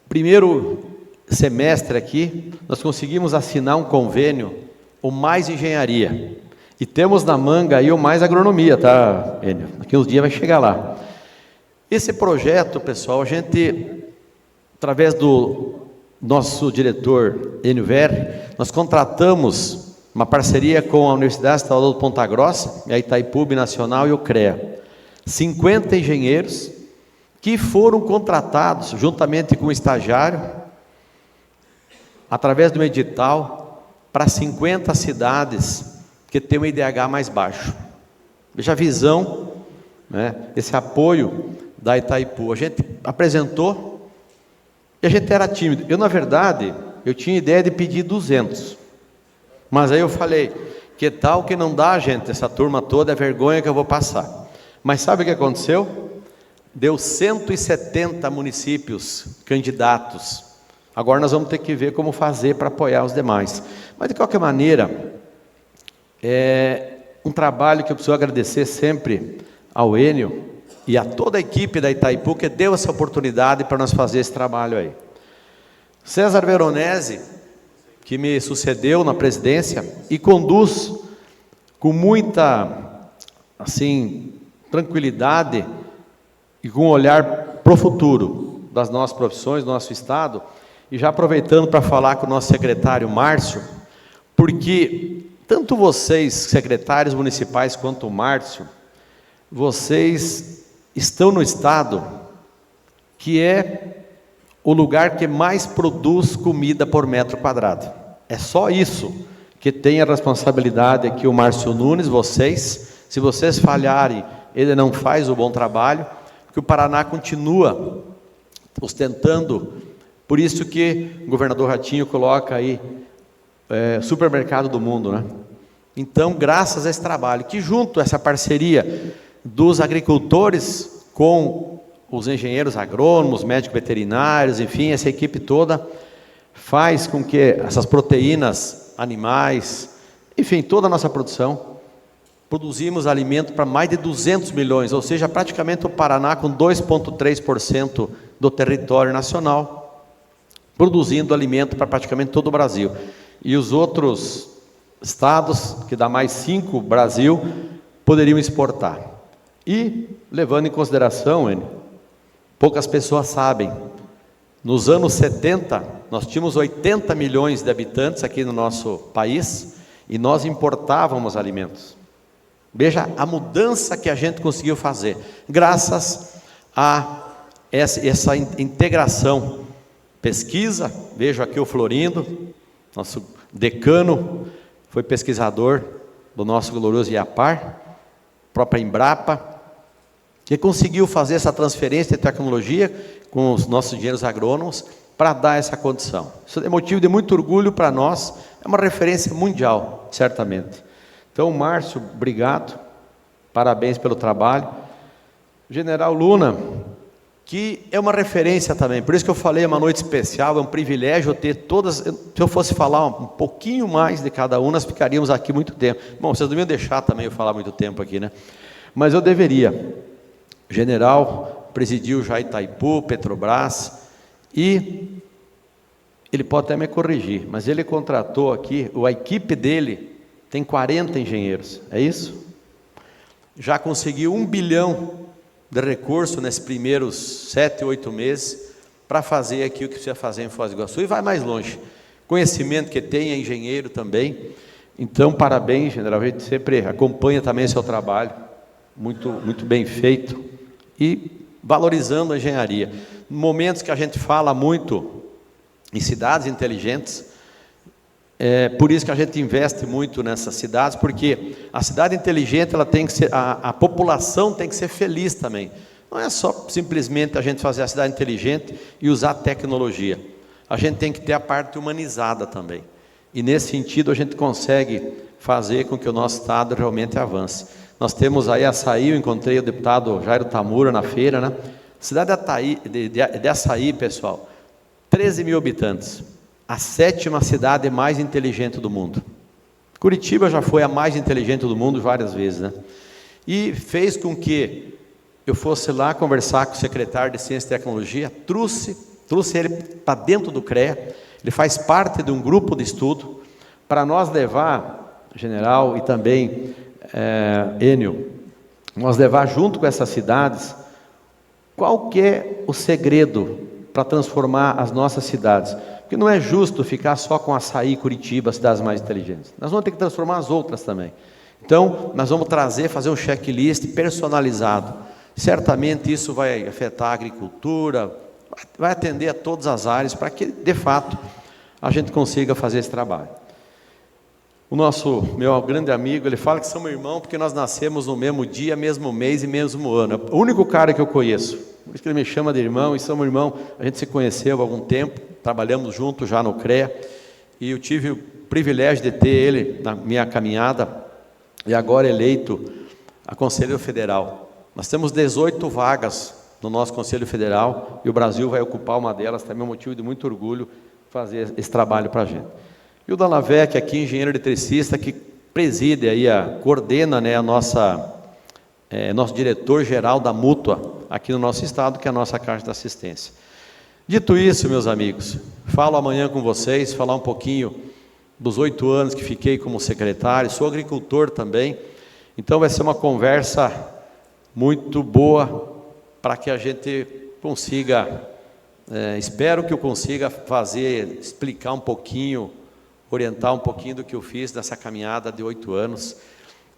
primeiro semestre aqui, nós conseguimos assinar um convênio, o Mais Engenharia, e temos na manga aí o Mais Agronomia, tá, Enio? Daqui uns dias vai chegar lá. Esse projeto, pessoal, a gente, através do nosso diretor Enio Verri, nós contratamos uma parceria com a Universidade Estadual de Ponta Grossa, a Itaipu Nacional e o CREA. 50 engenheiros que foram contratados, juntamente com o estagiário, através do edital, para 50 cidades que têm um IDH mais baixo. Veja a visão, né, esse apoio da Itaipu. A gente apresentou e a gente era tímido. Eu, na verdade, eu tinha ideia de pedir 200. Mas aí eu falei, que tal que não dá, gente, essa turma toda, é vergonha que eu vou passar. Mas sabe o que aconteceu? Deu 170 municípios candidatos. Agora nós vamos ter que ver como fazer para apoiar os demais. Mas, de qualquer maneira, é um trabalho que eu preciso agradecer sempre ao Enio e a toda a equipe da Itaipu que deu essa oportunidade para nós fazer esse trabalho aí. César Veronese, que me sucedeu na presidência e conduz com muita, assim, tranquilidade e com um olhar para o futuro das nossas profissões, do nosso Estado. E já aproveitando para falar com o nosso secretário Márcio, porque tanto vocês, secretários municipais, quanto o Márcio, vocês estão no Estado que é o lugar que mais produz comida por metro quadrado. É só isso que tem a responsabilidade aqui o Márcio Nunes, vocês. Se vocês falharem, ele não faz o bom trabalho, porque o Paraná continua ostentando. Por isso que o governador Ratinho coloca aí supermercado do mundo, né? Então, graças a esse trabalho, que junto a essa parceria dos agricultores com os engenheiros agrônomos, médicos veterinários, enfim, essa equipe toda faz com que essas proteínas animais, enfim, toda a nossa produção, produzimos alimento para mais de 200 milhões, ou seja, praticamente o Paraná com 2,3% do território nacional, produzindo alimento para praticamente todo o Brasil. E os outros estados, que dá mais 5, Brasil, poderiam exportar. E, levando em consideração, poucas pessoas sabem, nos anos 70, nós tínhamos 80 milhões de habitantes aqui no nosso país, e nós importávamos alimentos. Veja a mudança que a gente conseguiu fazer, graças a essa integração. Pesquisa, vejo aqui o Florindo, nosso decano, foi pesquisador do nosso glorioso IAPAR, própria Embrapa, que conseguiu fazer essa transferência de tecnologia com os nossos engenheiros agrônomos para dar essa condição. Isso é motivo de muito orgulho para nós, é uma referência mundial, certamente. Então, Márcio, obrigado, parabéns pelo trabalho. General Luna, que é uma referência também, por isso que eu falei, é uma noite especial, é um privilégio ter todas. Se eu fosse falar um pouquinho mais de cada um, nós ficaríamos aqui muito tempo. Bom, vocês não iam deixar também eu falar muito tempo aqui, né? Mas eu deveria. O general presidiu já Itaipu, Petrobras, e ele pode até me corrigir, mas ele contratou aqui, a equipe dele tem 40 engenheiros, é isso? já conseguiu 1 bilhão de recurso nesses primeiros 7, 8 meses para fazer aqui o que precisa fazer em Foz do Iguaçu, e vai mais longe. Conhecimento que tem, é engenheiro também. Então, parabéns, general, a gente sempre acompanha também seu trabalho, muito, muito bem feito, e valorizando a engenharia. Momentos que a gente fala muito em cidades inteligentes, é por isso que a gente investe muito nessas cidades, porque a cidade inteligente, ela tem que ser, a população tem que ser feliz também. Não é só simplesmente a gente fazer a cidade inteligente e usar tecnologia. A gente tem que ter a parte humanizada também. E nesse sentido a gente consegue fazer com que o nosso estado realmente avance. Nós temos aí Açaí, eu encontrei o deputado Jairo Tamura na feira, né? Cidade de Açaí, pessoal, 13 mil habitantes, a 7ª cidade mais inteligente do mundo. Curitiba já foi a mais inteligente do mundo várias vezes, né? E fez com que eu fosse lá conversar com o secretário de Ciência e Tecnologia, trouxe ele para dentro do CREA, ele faz parte de um grupo de estudo, para nós levar, general, e também Enio, nós levar junto com essas cidades, qual que é o segredo para transformar as nossas cidades? Porque não é justo ficar só com Açaí e Curitiba, as cidades mais inteligentes. Nós vamos ter que transformar as outras também. Então, nós vamos fazer um checklist personalizado. Certamente isso vai afetar a agricultura, vai atender a todas as áreas, para que, de fato, a gente consiga fazer esse trabalho. Meu grande amigo, ele fala que somos irmãos porque nós nascemos no mesmo dia, mesmo mês e mesmo ano. É o único cara que eu conheço. Por isso que ele me chama de irmão, e somos irmãos. A gente se conheceu há algum tempo, trabalhamos juntos já no CREA, e eu tive o privilégio de ter ele na minha caminhada, e agora eleito a Conselheiro Federal. Nós temos 18 vagas no nosso Conselho Federal, e o Brasil vai ocupar uma delas, também é um motivo de muito orgulho fazer esse trabalho para a gente. E o Danavec, aqui, engenheiro eletricista, que preside aí, coordena, né, nosso diretor-geral da Mútua, aqui no nosso estado, que é a nossa Caixa de Assistência. Dito isso, meus amigos, falo amanhã com vocês, falar um pouquinho dos 8 anos que fiquei como secretário, sou agricultor também, então vai ser uma conversa muito boa, para que a gente consiga, espero que eu consiga explicar um pouquinho, orientar um pouquinho do que eu fiz nessa caminhada de 8 anos,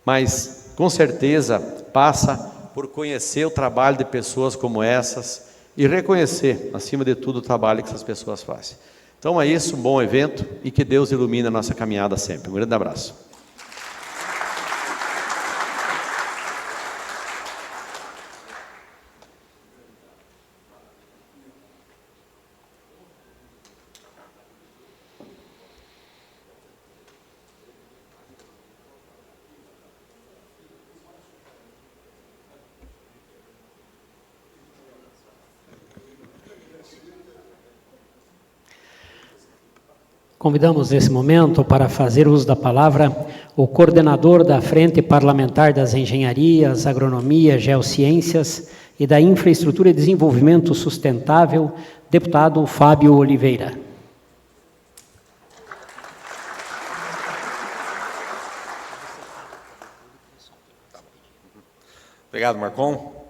mas com certeza passa por conhecer o trabalho de pessoas como essas e reconhecer, acima de tudo, o trabalho que essas pessoas fazem. Então é isso, um bom evento, e que Deus ilumine a nossa caminhada sempre. Um grande abraço. Convidamos nesse momento para fazer uso da palavra o coordenador da Frente Parlamentar das Engenharias, Agronomia, Geociências e da Infraestrutura e Desenvolvimento Sustentável, deputado Fábio Oliveira. Obrigado, Marcon.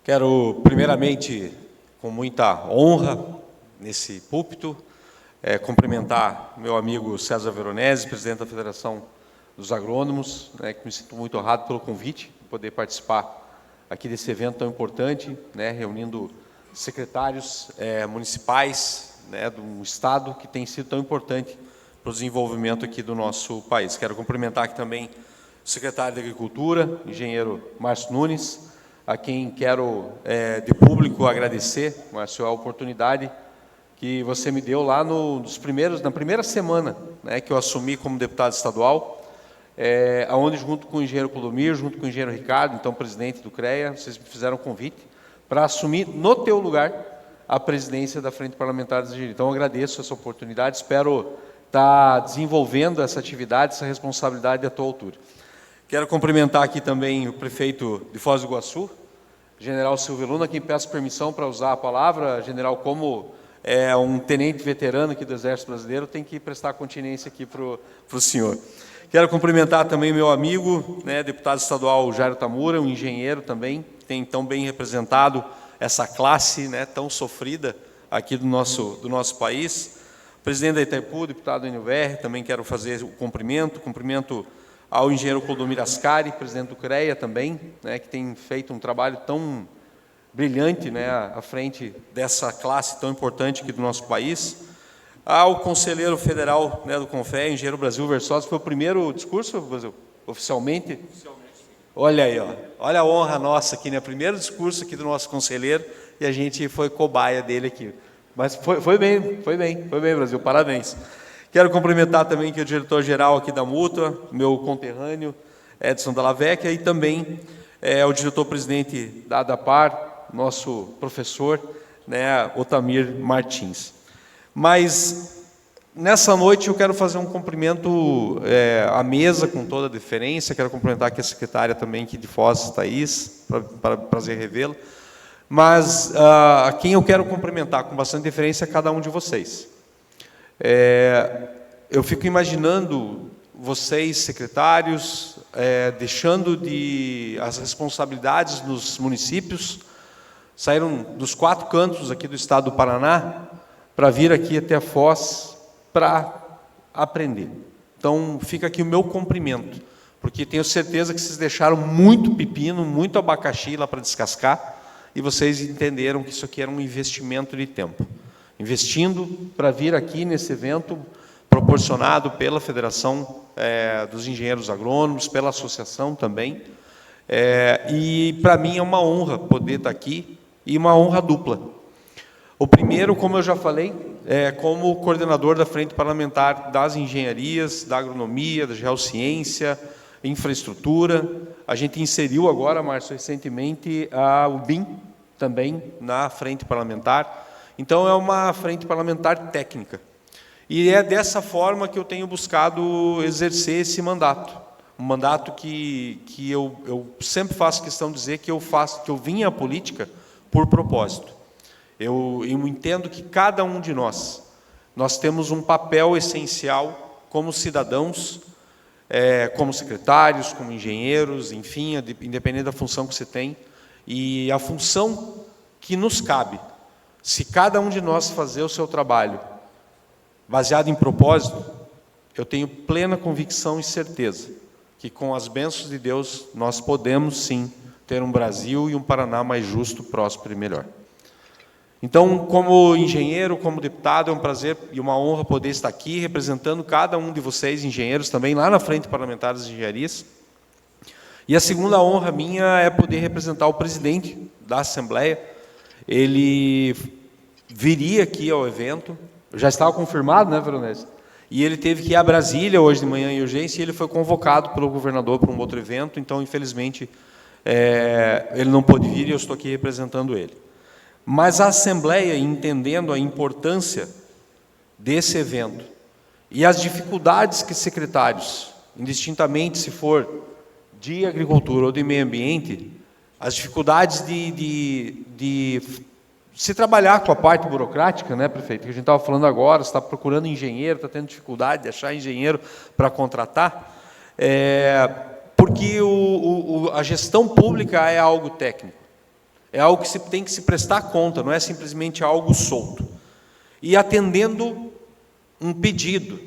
Quero, primeiramente, com muita honra, nesse púlpito, cumprimentar meu amigo César Veronese, presidente da Federação dos Agrônomos, que me sinto muito honrado pelo convite, de poder participar aqui desse evento tão importante, reunindo secretários municipais do Estado, que tem sido tão importante para o desenvolvimento aqui do nosso país. Quero cumprimentar aqui também o secretário de Agricultura, engenheiro Márcio Nunes, a quem quero, de público, agradecer, Márcio, a oportunidade que você me deu lá na primeira semana, que eu assumi como deputado estadual, onde, junto com o engenheiro Clodomir, junto com o engenheiro Ricardo, então presidente do CREA, vocês me fizeram um convite para assumir, no teu lugar, a presidência da Frente Parlamentar das Engenharias. Então, eu agradeço essa oportunidade, espero estar desenvolvendo essa atividade, essa responsabilidade à tua altura. Quero cumprimentar aqui também o prefeito de Foz do Iguaçu, general Silvio Luna, a quem peço permissão para usar a palavra, general, como é um tenente veterano aqui do Exército Brasileiro, tem que prestar continência aqui para o senhor. Quero cumprimentar também meu amigo, né, deputado estadual Jairo Tamura, um engenheiro também, que tem tão bem representado essa classe, né, tão sofrida aqui do nosso país. Presidente da Itaipu, deputado Enio Verri, também quero fazer o cumprimento ao engenheiro Clodomiro Ascari, presidente do CREA também, né, que tem feito um trabalho tão brilhante, né, à frente dessa classe tão importante aqui do nosso país. Ao conselheiro federal, né, do CONFEA, engenheiro Brasil Versosa, que foi o primeiro discurso, Brasil, oficialmente? Olha aí, ó, olha a honra nossa aqui, né, primeiro discurso aqui do nosso conselheiro, e a gente foi cobaia dele aqui. Mas foi bem, Brasil, parabéns. Quero cumprimentar também aqui o diretor-geral aqui da Mútua, meu conterrâneo, Edson Dalla Vecchia, e também o diretor-presidente da ADAPAR, nosso professor, né, Otamir Martins. Mas, nessa noite, eu quero fazer um cumprimento à mesa, com toda a deferência. Quero cumprimentar aqui a secretária também, aqui de Foz, Thaís, para prazer revê-la. Mas, a quem eu quero cumprimentar com bastante deferência é cada um de vocês. Eu fico imaginando vocês, secretários, deixando as responsabilidades nos municípios, saíram dos 4 cantos aqui do estado do Paraná, para vir aqui até a Foz para aprender. Então, fica aqui o meu cumprimento, porque tenho certeza que vocês deixaram muito pepino, muito abacaxi lá para descascar, e vocês entenderam que isso aqui era um investimento de tempo. Investindo para vir aqui nesse evento, proporcionado pela Federação dos Engenheiros Agrônomos, pela associação também. E, para mim, é uma honra poder estar aqui, e uma honra dupla. O primeiro, como eu já falei, como coordenador da Frente Parlamentar das Engenharias, da Agronomia, da Geociência, Infraestrutura. A gente inseriu agora, Márcio, recentemente, o BIM também na Frente Parlamentar. Então, é uma Frente Parlamentar técnica. E é dessa forma que eu tenho buscado exercer esse mandato. Um mandato que eu sempre faço questão de dizer que eu vim à política por propósito. Eu entendo que cada um de nós temos um papel essencial como cidadãos, como secretários, como engenheiros, enfim, independente da função que você tem, e a função que nos cabe, se cada um de nós fazer o seu trabalho baseado em propósito, eu tenho plena convicção e certeza que, com as bênçãos de Deus, nós podemos, sim, ter um Brasil e um Paraná mais justo, próspero e melhor. Então, como engenheiro, como deputado, é um prazer e uma honra poder estar aqui representando cada um de vocês, engenheiros, também lá na Frente Parlamentar das Engenharias. E a segunda honra minha é poder representar o presidente da Assembleia. Ele viria aqui ao evento, já estava confirmado, né, Veronese? E ele teve que ir a Brasília hoje de manhã em urgência, e ele foi convocado pelo governador para um outro evento, então, infelizmente, ele não pôde vir e eu estou aqui representando ele. Mas a Assembleia, entendendo a importância desse evento e as dificuldades que secretários, indistintamente se for de agricultura ou de meio ambiente, as dificuldades de se trabalhar com a parte burocrática, né, prefeito, que a gente estava falando agora, você está procurando engenheiro, está tendo dificuldade de achar engenheiro para contratar, porque a gestão pública é algo técnico. É algo que tem que se prestar conta, não é simplesmente algo solto. E atendendo um pedido,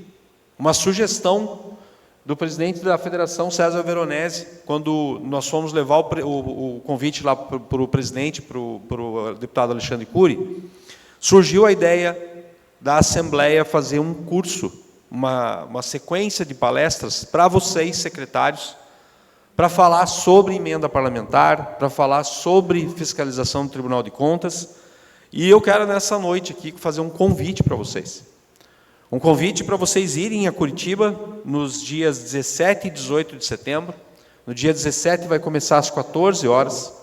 uma sugestão do presidente da Federação, César Veronese, quando nós fomos levar o convite lá para o presidente, para o deputado Alexandre Cury, surgiu a ideia da Assembleia fazer um curso, uma sequência de palestras para vocês, secretários, para falar sobre emenda parlamentar, para falar sobre fiscalização do Tribunal de Contas. E eu quero, nessa noite aqui, fazer um convite para vocês. Um convite para vocês irem a Curitiba nos dias 17 e 18 de setembro. No dia 17 vai começar às 14 horas,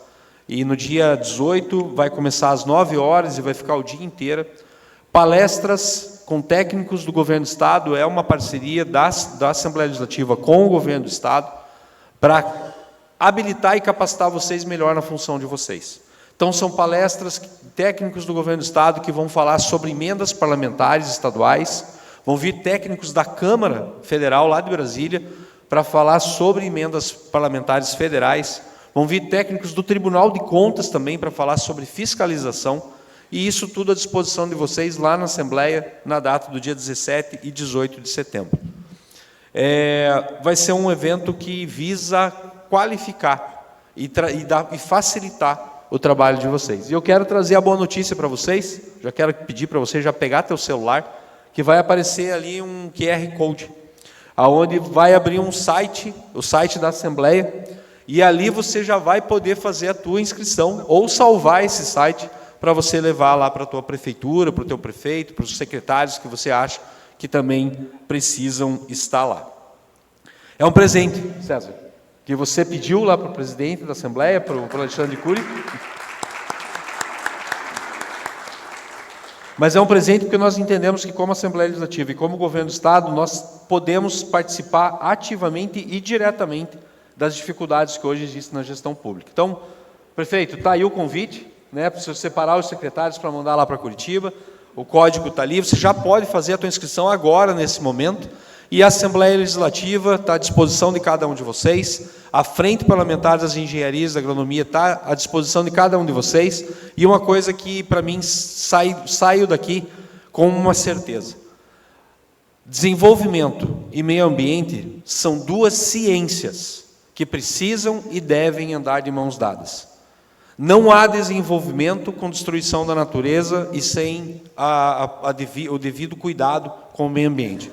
e no dia 18 vai começar às 9 horas e vai ficar o dia inteiro. Palestras com técnicos do Governo do Estado, é uma parceria da Assembleia Legislativa com o Governo do Estado, para habilitar e capacitar vocês melhor na função de vocês. Então, são palestras técnicos do governo do Estado que vão falar sobre emendas parlamentares estaduais, vão vir técnicos da Câmara Federal, lá de Brasília, para falar sobre emendas parlamentares federais, vão vir técnicos do Tribunal de Contas também para falar sobre fiscalização, e isso tudo à disposição de vocês lá na Assembleia, na data do dia 17 e 18 de setembro. Vai ser um evento que visa qualificar e facilitar o trabalho de vocês. E eu quero trazer a boa notícia para vocês, já quero pedir para você já pegar teu celular, que vai aparecer ali um QR Code, aonde vai abrir um site, o site da Assembleia, e ali você já vai poder fazer a tua inscrição, ou salvar esse site, para você levar lá para a tua prefeitura, para o teu prefeito, para os secretários que você acha que também precisam estar lá. É um presente, César, que você pediu lá para o presidente da Assembleia, para o Alexandre Cury. Mas é um presente porque nós entendemos que, como Assembleia Legislativa e como Governo do Estado, nós podemos participar ativamente e diretamente das dificuldades que hoje existem na gestão pública. Então, prefeito, está aí o convite, né, para você separar os secretários para mandar lá para Curitiba, o código está ali, você já pode fazer a tua inscrição agora, nesse momento, e a Assembleia Legislativa está à disposição de cada um de vocês, a Frente Parlamentar das Engenharias da Agronomia está à disposição de cada um de vocês, e uma coisa que, para mim, saio daqui com uma certeza. Desenvolvimento e meio ambiente são duas ciências que precisam e devem andar de mãos dadas. Não há desenvolvimento com destruição da natureza e sem o devido cuidado com o meio ambiente.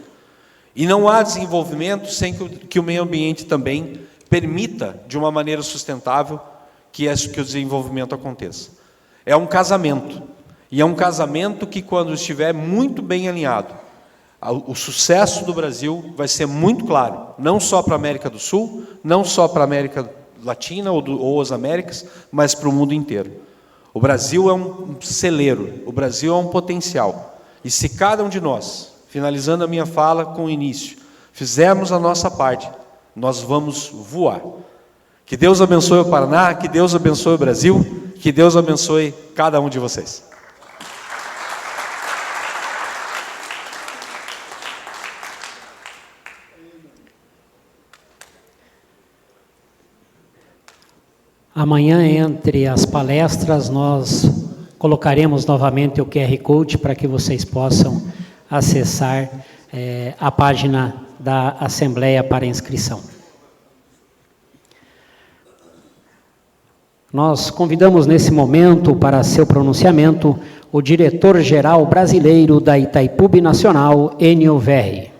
E não há desenvolvimento sem que o meio ambiente também permita, de uma maneira sustentável, que o desenvolvimento aconteça. É um casamento. E é um casamento que, quando estiver muito bem alinhado, o sucesso do Brasil vai ser muito claro, não só para a América do Sul, não só para a América Latina ou as Américas, mas para o mundo inteiro. O Brasil é um celeiro, o Brasil é um potencial. E se cada um de nós, finalizando a minha fala com o início, fizermos a nossa parte, nós vamos voar. Que Deus abençoe o Paraná, que Deus abençoe o Brasil, que Deus abençoe cada um de vocês. Amanhã, entre as palestras, nós colocaremos novamente o QR Code para que vocês possam acessar a página da Assembleia para inscrição. Nós convidamos nesse momento para seu pronunciamento o diretor-geral brasileiro da Itaipu Binacional, Enio Verri.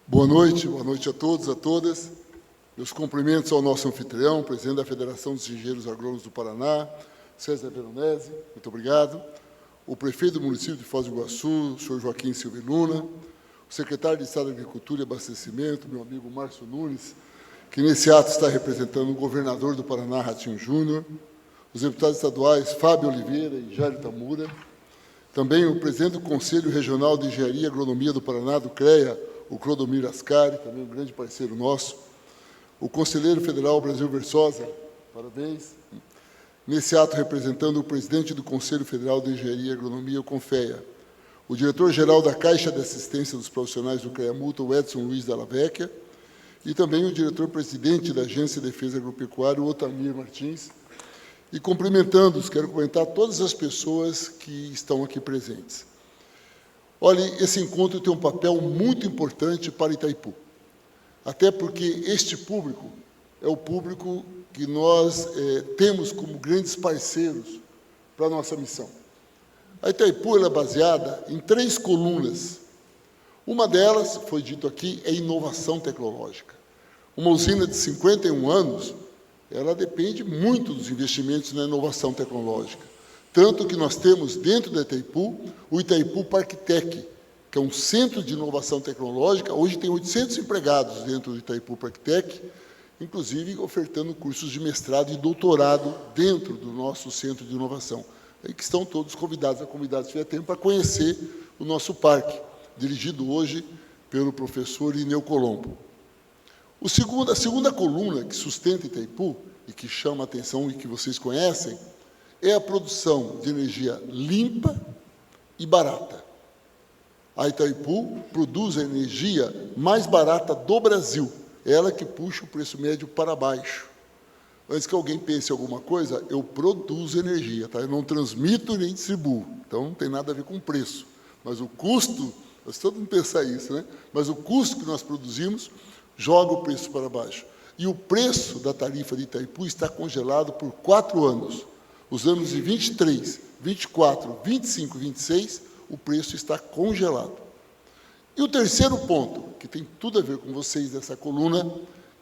Boa noite a todos, a todas. Meus cumprimentos ao nosso anfitrião, presidente da Federação dos Engenheiros Agrônomos do Paraná, César Veronese, muito obrigado. O prefeito do município de Foz do Iguaçu, o senhor Joaquim Silva Luna, o secretário de Estado de Agricultura e Abastecimento, meu amigo Márcio Nunes, que nesse ato está representando o governador do Paraná, Ratinho Júnior, os deputados estaduais Fábio Oliveira e Jair Tamura, também o presidente do Conselho Regional de Engenharia e Agronomia do Paraná, do CREA, o Clodomir Ascari, também um grande parceiro nosso, o conselheiro federal Brasil Versosa, parabéns, nesse ato representando o presidente do Conselho Federal de Engenharia e Agronomia, o CONFEA, o diretor-geral da Caixa de Assistência dos Profissionais do CREA Multa, o Edson Luiz Dalla Vecchia, e também o diretor-presidente da Agência de Defesa Agropecuária, o Otamir Martins, e cumprimentando-os, quero comentar todas as pessoas que estão aqui presentes. Olha, esse encontro tem um papel muito importante para Itaipu, até porque este público é o público que nós temos como grandes parceiros para a nossa missão. A Itaipu ela é baseada em 3 colunas. Uma delas, foi dito aqui, é inovação tecnológica. Uma usina de 51 anos, ela depende muito dos investimentos na inovação tecnológica. Tanto que nós temos dentro da Itaipu, o Itaipu Parktec, que é um centro de inovação tecnológica. Hoje tem 800 empregados dentro do Itaipu Parktec, inclusive ofertando cursos de mestrado e doutorado dentro do nosso centro de inovação. Aí que estão todos convidados, a comunidade se tiver tempo, para conhecer o nosso parque, dirigido hoje pelo professor Ineu Colombo. A segunda coluna que sustenta Itaipu, e que chama a atenção e que vocês conhecem, é a produção de energia limpa e barata. A Itaipu produz a energia mais barata do Brasil. É ela que puxa o preço médio para baixo. Antes que alguém pense em alguma coisa, eu produzo energia, tá? Eu não transmito nem distribuo. Então, não tem nada a ver com preço. Mas o custo, todo mundo pensar isso, né? Mas o custo que nós produzimos joga o preço para baixo. E o preço da tarifa de Itaipu está congelado por 4 anos. Os anos de 23, 24, 25 e 26, o preço está congelado. E o terceiro ponto, que tem tudo a ver com vocês dessa coluna,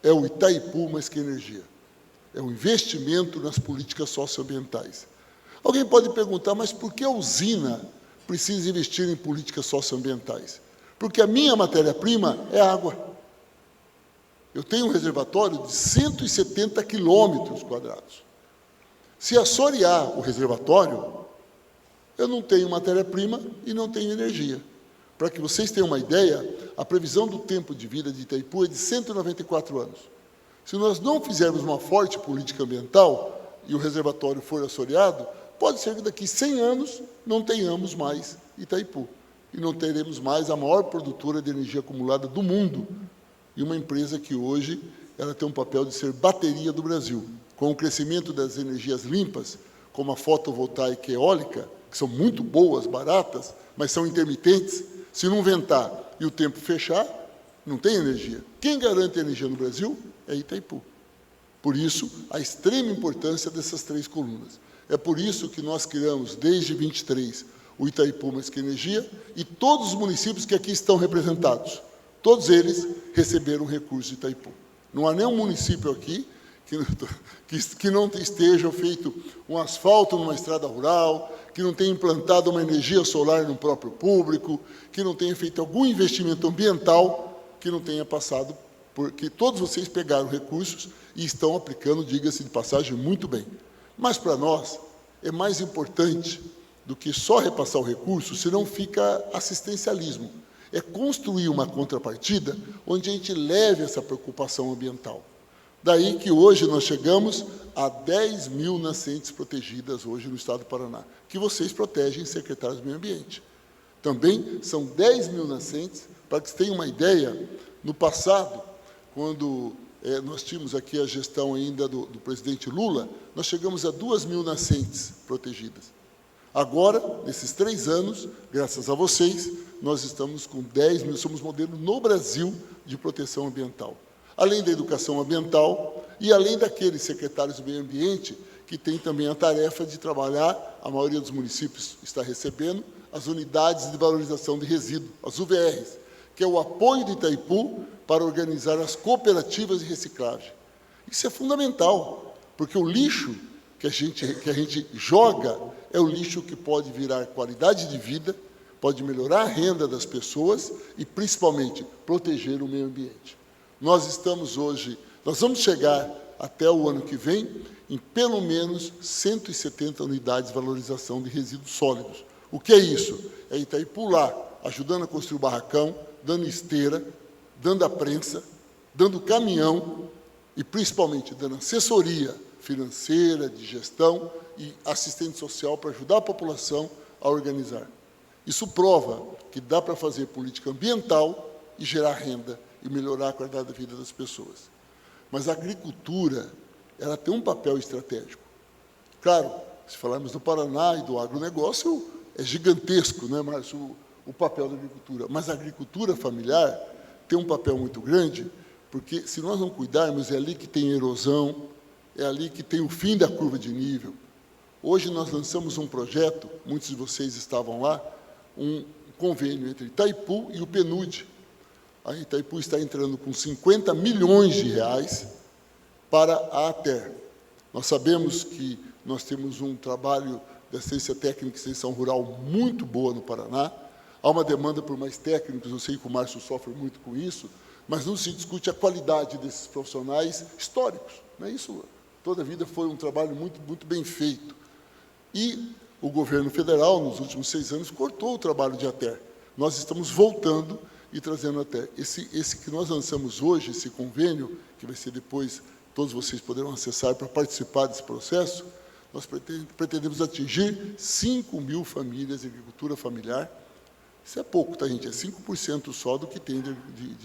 é o Itaipu Mais Que Energia. É o investimento nas políticas socioambientais. Alguém pode perguntar, mas por que a usina precisa investir em políticas socioambientais? Porque a minha matéria-prima é água. Eu tenho um reservatório de 170 quilômetros quadrados. Se assorear o reservatório, eu não tenho matéria-prima e não tenho energia. Para que vocês tenham uma ideia, a previsão do tempo de vida de Itaipu é de 194 anos. Se nós não fizermos uma forte política ambiental e o reservatório for assoreado, pode ser que daqui 100 anos não tenhamos mais Itaipu. E não teremos mais a maior produtora de energia acumulada do mundo. E uma empresa que hoje ela tem um papel de ser bateria do Brasil. Com o crescimento das energias limpas, como a fotovoltaica e eólica, que são muito boas, baratas, mas são intermitentes, se não ventar e o tempo fechar, não tem energia. Quem garante energia no Brasil é Itaipu. Por isso, a extrema importância dessas 3 colunas. É por isso que nós criamos, desde 23, o Itaipu Mais Que Energia, e todos os municípios que aqui estão representados, todos eles receberam recurso de Itaipu. Não há nenhum município aqui que não esteja feito um asfalto numa estrada rural, que não tenha implantado uma energia solar no próprio público, que não tenha feito algum investimento ambiental, que não tenha passado, porque todos vocês pegaram recursos e estão aplicando, diga-se de passagem, muito bem. Mas, para nós, é mais importante do que só repassar o recurso, senão fica assistencialismo. É construir uma contrapartida onde a gente leve essa preocupação ambiental. Daí que hoje nós chegamos a 10 mil nascentes protegidas hoje no estado do Paraná, que vocês protegem, secretários do Meio Ambiente. Também são 10 mil nascentes, para que vocês tenham uma ideia, no passado, quando nós tínhamos aqui a gestão ainda do presidente Lula, nós chegamos a 2 mil nascentes protegidas. Agora, nesses 3 anos, graças a vocês, nós estamos com 10 mil, somos modelo no Brasil de proteção ambiental. Além da educação ambiental e além daqueles secretários do meio ambiente que têm também a tarefa de trabalhar, a maioria dos municípios está recebendo, as unidades de valorização de resíduos, as UVRs, que é o apoio de Itaipu para organizar as cooperativas de reciclagem. Isso é fundamental, porque o lixo que a gente joga é o lixo que pode virar qualidade de vida, pode melhorar a renda das pessoas e, principalmente, proteger o meio ambiente. Nós estamos hoje, nós vamos chegar até o ano que vem em pelo menos 170 unidades de valorização de resíduos sólidos. O que é isso? É Itaipu lá, ajudando a construir o barracão, dando esteira, dando a prensa, dando caminhão e, principalmente, dando assessoria financeira, de gestão e assistente social para ajudar a população a organizar. Isso prova que dá para fazer política ambiental e gerar renda e melhorar a qualidade da vida das pessoas. Mas a agricultura, ela tem um papel estratégico. Claro, se falarmos do Paraná e do agronegócio, é gigantesco, né, Márcio, o papel da agricultura. Mas a agricultura familiar tem um papel muito grande, porque se nós não cuidarmos, é ali que tem erosão, é ali que tem o fim da curva de nível. Hoje nós lançamos um projeto, muitos de vocês estavam lá, um convênio entre Itaipu e o PNUD. A Itaipu está entrando com 50 milhões de reais para a ATER. Nós sabemos que nós temos um trabalho de assistência técnica e extensão rural muito boa no Paraná. Há uma demanda por mais técnicos, eu sei que o Márcio sofre muito com isso, mas não se discute a qualidade desses profissionais históricos. Não é isso? Toda a vida foi um trabalho muito, muito bem feito. E o governo federal, nos últimos 6 anos, cortou o trabalho de ATER. Nós estamos voltando e trazendo até. Esse que nós lançamos hoje, esse convênio, que vai ser depois, todos vocês poderão acessar para participar desse processo, nós pretendemos atingir 5 mil famílias de agricultura familiar. Isso é pouco, tá, gente? É 5% só do que tem de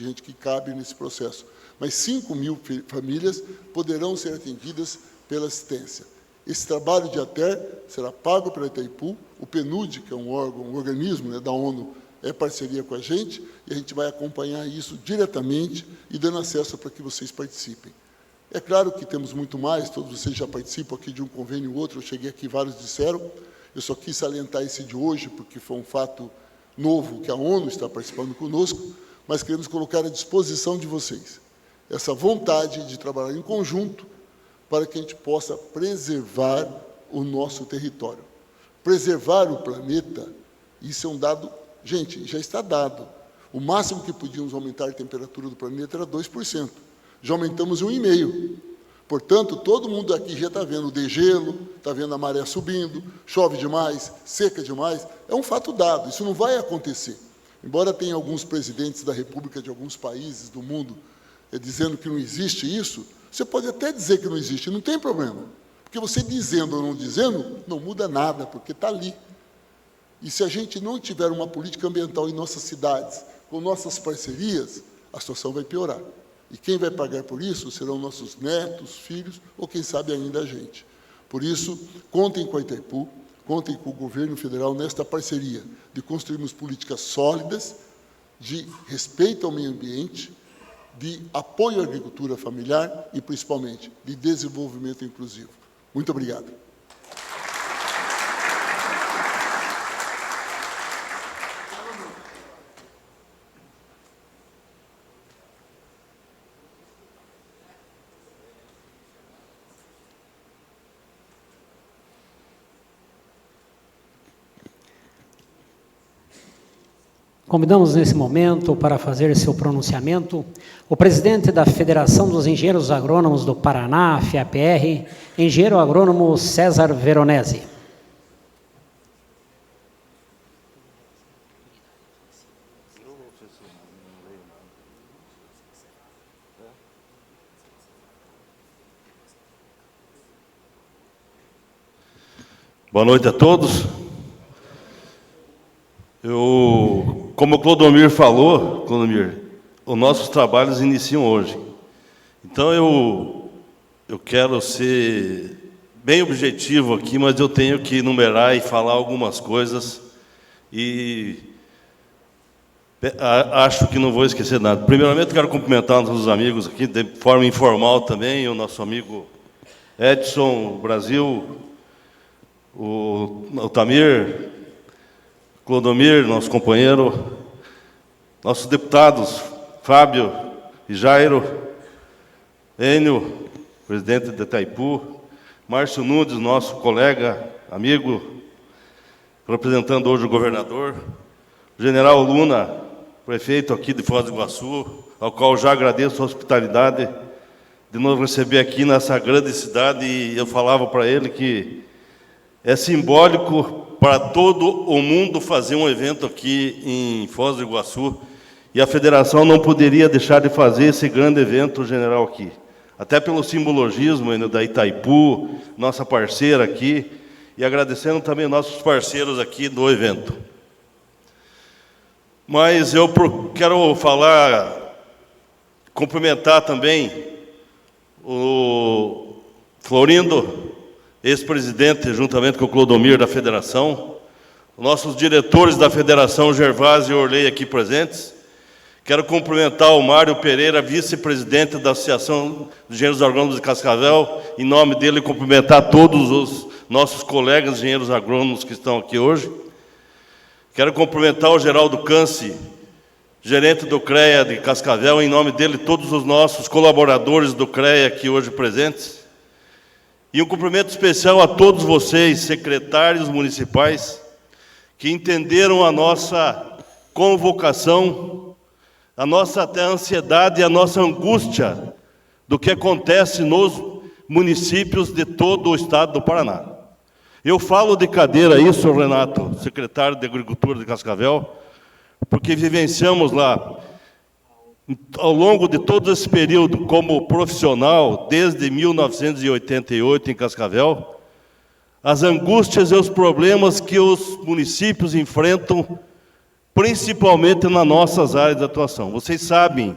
gente que cabe nesse processo. Mas 5 mil famílias poderão ser atendidas pela assistência. Esse trabalho de ATER será pago pela Itaipu, o PNUD, que é um órgão, um organismo, né, da ONU, é parceria com a gente, e a gente vai acompanhar isso diretamente e dando acesso para que vocês participem. É claro que temos muito mais, todos vocês já participam aqui de um convênio ou outro, eu cheguei aqui, vários disseram, eu só quis salientar esse de hoje, porque foi um fato novo, que a ONU está participando conosco, mas queremos colocar à disposição de vocês essa vontade de trabalhar em conjunto para que a gente possa preservar o nosso território. Preservar o planeta, isso é um dado, gente, já está dado. O máximo que podíamos aumentar a temperatura do planeta era 2%. Já aumentamos 1,5%. Portanto, todo mundo aqui já está vendo o degelo, está vendo a maré subindo, chove demais, seca demais. É um fato dado, isso não vai acontecer. Embora tenha alguns presidentes da República de alguns países do mundo dizendo que não existe isso, você pode até dizer que não existe, não tem problema. Porque você dizendo ou não dizendo, não muda nada, porque está ali. E se a gente não tiver uma política ambiental em nossas cidades, com nossas parcerias, a situação vai piorar. E quem vai pagar por isso serão nossos netos, filhos, ou quem sabe ainda a gente. Por isso, contem com a Itaipu, contem com o governo federal nesta parceria de construirmos políticas sólidas, de respeito ao meio ambiente, de apoio à agricultura familiar e, principalmente, de desenvolvimento inclusivo. Muito obrigado. Convidamos nesse momento para fazer seu pronunciamento o presidente da Federação dos Engenheiros Agrônomos do Paraná, FEAPR, engenheiro agrônomo César Veronese. Boa noite a todos. Como o Clodomir falou, os nossos trabalhos iniciam hoje. Então, eu quero ser bem objetivo aqui, mas eu tenho que enumerar e falar algumas coisas, e acho que não vou esquecer nada. Primeiramente, quero cumprimentar nossos amigos aqui, de forma informal também, o nosso amigo Edson, Brasil, o Tamir, Clodomir, nosso companheiro, nossos deputados, Fábio e Jairo, Enio, presidente da Itaipu, Márcio Nunes, nosso colega, amigo, representando hoje o governador, o general Luna, prefeito aqui de Foz do Iguaçu, ao qual já agradeço a hospitalidade de nos receber aqui nessa grande cidade, e eu falava para ele que é simbólico para todo o mundo fazer um evento aqui em Foz do Iguaçu, e a federação não poderia deixar de fazer esse grande evento general aqui. Até pelo simbologismo da Itaipu, nossa parceira aqui, e agradecendo também nossos parceiros aqui do evento. Mas eu quero cumprimentar também o Florindo, ex-presidente, juntamente com o Clodomir, da federação, nossos diretores da federação, Gervásio e Orley, aqui presentes. Quero cumprimentar o Mário Pereira, vice-presidente da Associação de Engenheiros Agrônomos de Cascavel, em nome dele, cumprimentar todos os nossos colegas engenheiros agrônomos que estão aqui hoje. Quero cumprimentar o Geraldo Canci, gerente do CREA de Cascavel, em nome dele, todos os nossos colaboradores do CREA aqui hoje presentes. E um cumprimento especial a todos vocês, secretários municipais, que entenderam a nossa convocação, a nossa até ansiedade e a nossa angústia do que acontece nos municípios de todo o estado do Paraná. Eu falo de cadeira isso, Renato, secretário de Agricultura de Cascavel, porque vivenciamos lá, ao longo de todo esse período, como profissional, desde 1988 em Cascavel, as angústias e os problemas que os municípios enfrentam, principalmente nas nossas áreas de atuação. Vocês sabem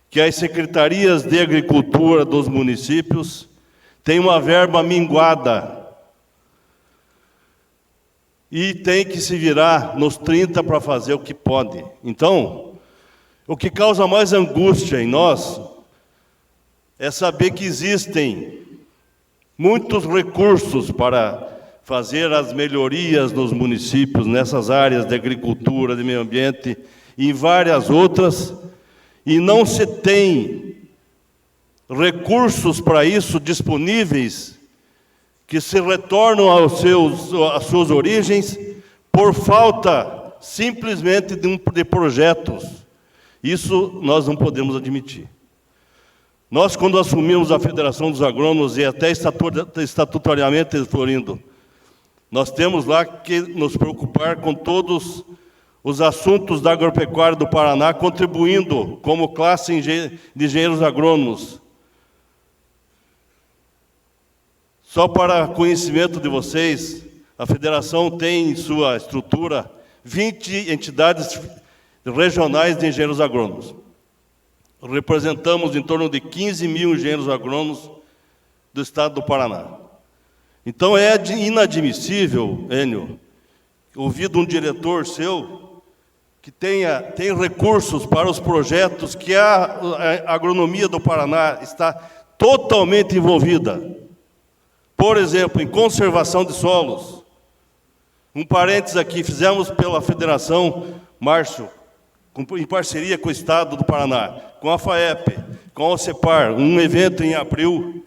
que as secretarias de agricultura dos municípios têm uma verba minguada e tem que se virar nos 30 para fazer o que pode. Então, o que causa mais angústia em nós é saber que existem muitos recursos para fazer as melhorias nos municípios, nessas áreas de agricultura, de meio ambiente e em várias outras, e não se tem recursos para isso disponíveis que se retornam às suas origens por falta simplesmente de projetos. Isso nós não podemos admitir. Nós, quando assumimos a Federação dos Agrônomos e até estatutariamente, Florindo, nós temos lá que nos preocupar com todos os assuntos da agropecuária do Paraná, contribuindo como classe de engenheiros agrônomos. Só para conhecimento de vocês, a Federação tem em sua estrutura 20 entidades regionais de engenheiros agrônomos. Representamos em torno de 15 mil engenheiros agrônomos do estado do Paraná. Então é inadmissível, Enio, ouvir de um diretor seu que tem recursos para os projetos que a agronomia do Paraná está totalmente envolvida. Por exemplo, em conservação de solos. Um parênteses aqui, fizemos pela Federação, Márcio, em parceria com o Estado do Paraná, com a FAEP, com a OCEPAR, um evento em abril,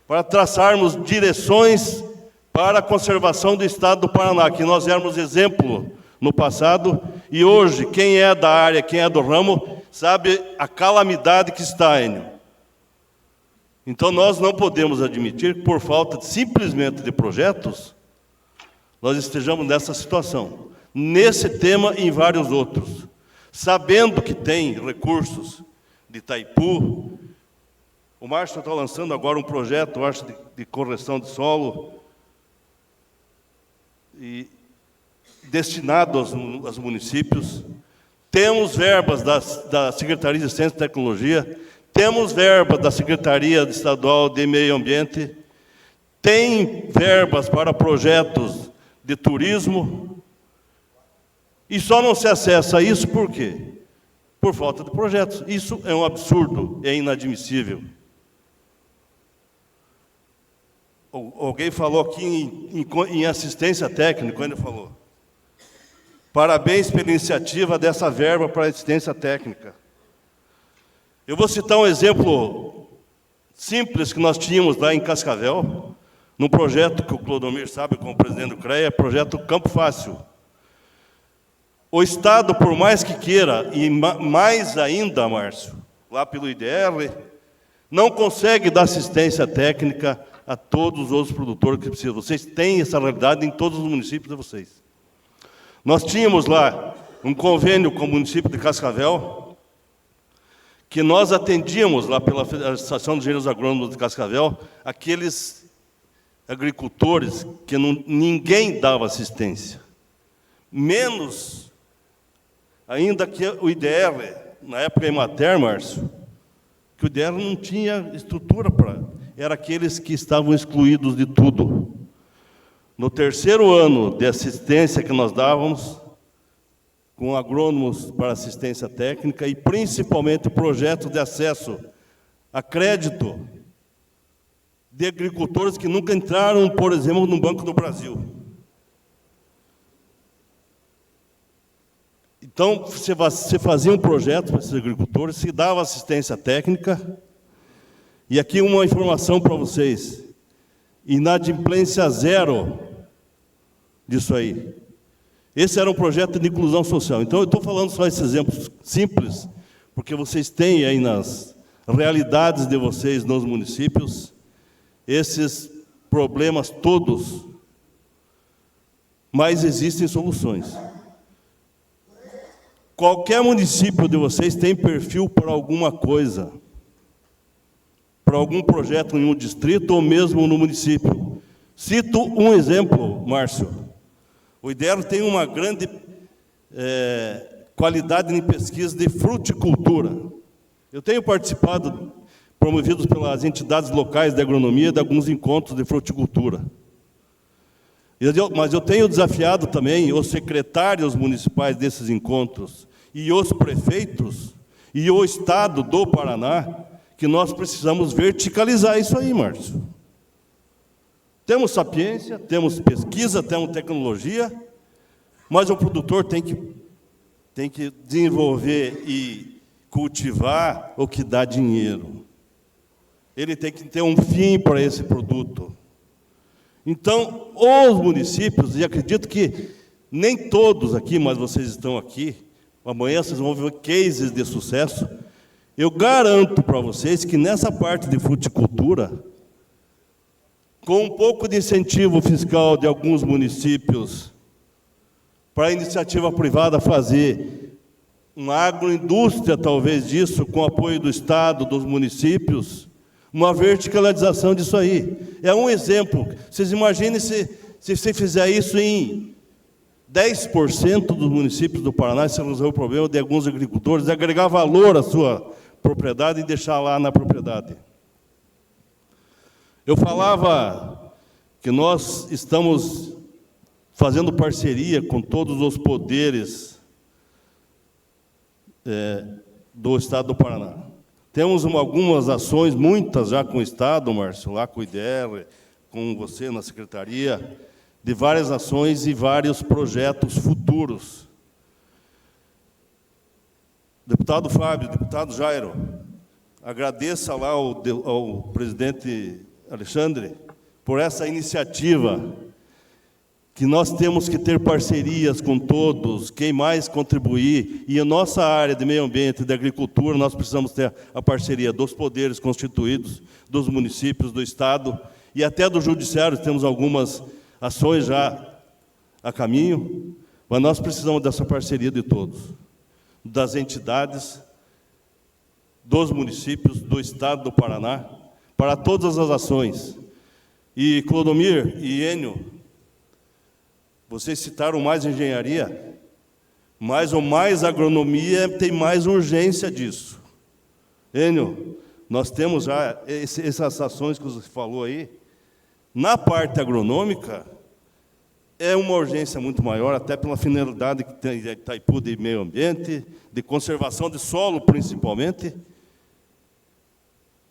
para traçarmos direções para a conservação do Estado do Paraná, que nós éramos exemplo no passado, e hoje, quem é da área, quem é do ramo, sabe a calamidade que está, Enio. Então, nós não podemos admitir que, por falta simplesmente de projetos, nós estejamos nessa situação. Nesse tema e em vários outros. Sabendo que tem recursos de Itaipu, o Márcio está lançando agora um projeto, eu acho, de correção de solo, e destinado aos municípios. Temos verbas da Secretaria de Ciência e Tecnologia, temos verbas da Secretaria Estadual de Meio Ambiente, tem verbas para projetos de turismo, e só não se acessa a isso por quê? Por falta de projetos. Isso é um absurdo, é inadmissível. Alguém falou aqui em assistência técnica, quando ele falou. Parabéns pela iniciativa dessa verba para assistência técnica. Eu vou citar um exemplo simples que nós tínhamos lá em Cascavel, num projeto que o Clodomir sabe, como presidente do CREA, projeto Campo Fácil. O Estado, por mais que queira, e mais ainda, Márcio, lá pelo IDR, não consegue dar assistência técnica a todos os outros produtores que precisam. Vocês têm essa realidade em todos os municípios de vocês. Nós tínhamos lá um convênio com o município de Cascavel, que nós atendíamos lá pela Federação dos Engenheiros Agrônomos de Cascavel, aqueles agricultores que ninguém dava assistência. Menos ainda que o IDR, na época Emater, Márcio, que o IDR não tinha estrutura para... Era aqueles que estavam excluídos de tudo. No terceiro ano de assistência que nós dávamos, com agrônomos para assistência técnica e principalmente projetos de acesso a crédito de agricultores que nunca entraram, por exemplo, no Banco do Brasil. Então, você fazia um projeto para esses agricultores, se dava assistência técnica, e aqui uma informação para vocês, inadimplência zero disso aí. Esse era um projeto de inclusão social. Então, eu estou falando só esses exemplos simples, porque vocês têm aí nas realidades de vocês nos municípios, esses problemas todos, mas existem soluções. qualquer município de vocês tem perfil para alguma coisa, para algum projeto em um distrito ou mesmo no município. Cito um exemplo, Márcio. O IDER tem uma grande qualidade em pesquisa de fruticultura. Eu tenho participado, promovidos pelas entidades locais de agronomia, de alguns encontros de fruticultura. Mas eu tenho desafiado também os secretários municipais desses encontros e os prefeitos e o Estado do Paraná, que nós precisamos verticalizar isso aí, Márcio. Temos sapiência, temos pesquisa, temos tecnologia, mas o produtor tem que desenvolver e cultivar o que dá dinheiro. Ele tem que ter um fim para esse produto. Então, os municípios, e acredito que nem todos aqui, mas vocês estão aqui, amanhã vocês vão ver cases de sucesso, eu garanto para vocês que nessa parte de fruticultura, com um pouco de incentivo fiscal de alguns municípios, para a iniciativa privada fazer uma agroindústria, talvez, disso, com apoio do Estado, dos municípios, uma verticalização disso aí. É um exemplo. Vocês imaginem se você fizer isso em 10% dos municípios do Paraná, você resolve o problema de alguns agricultores, agregar valor à sua propriedade e deixar lá na propriedade. Eu falava que nós estamos fazendo parceria com todos os poderes do Estado do Paraná. Temos algumas ações, muitas já com o Estado, Márcio, lá com o IDER, com você na Secretaria, de várias ações e vários projetos futuros. Deputado Fábio, deputado Jairo, agradeça lá ao presidente Alexandre por essa iniciativa, que nós temos que ter parcerias com todos, quem mais contribuir, e a nossa área de meio ambiente e de agricultura, nós precisamos ter a parceria dos poderes constituídos, dos municípios, do Estado, e até do Judiciário, temos algumas ações já a caminho, mas nós precisamos dessa parceria de todos, das entidades, dos municípios, do Estado do Paraná, para todas as ações. E Clodomir e Enio, vocês citaram mais engenharia, mas ou mais agronomia tem mais urgência disso. Enio, nós temos já essas ações que você falou aí. Na parte agronômica, é uma urgência muito maior, até pela finalidade que tem Itaipu de meio ambiente, de conservação de solo, principalmente,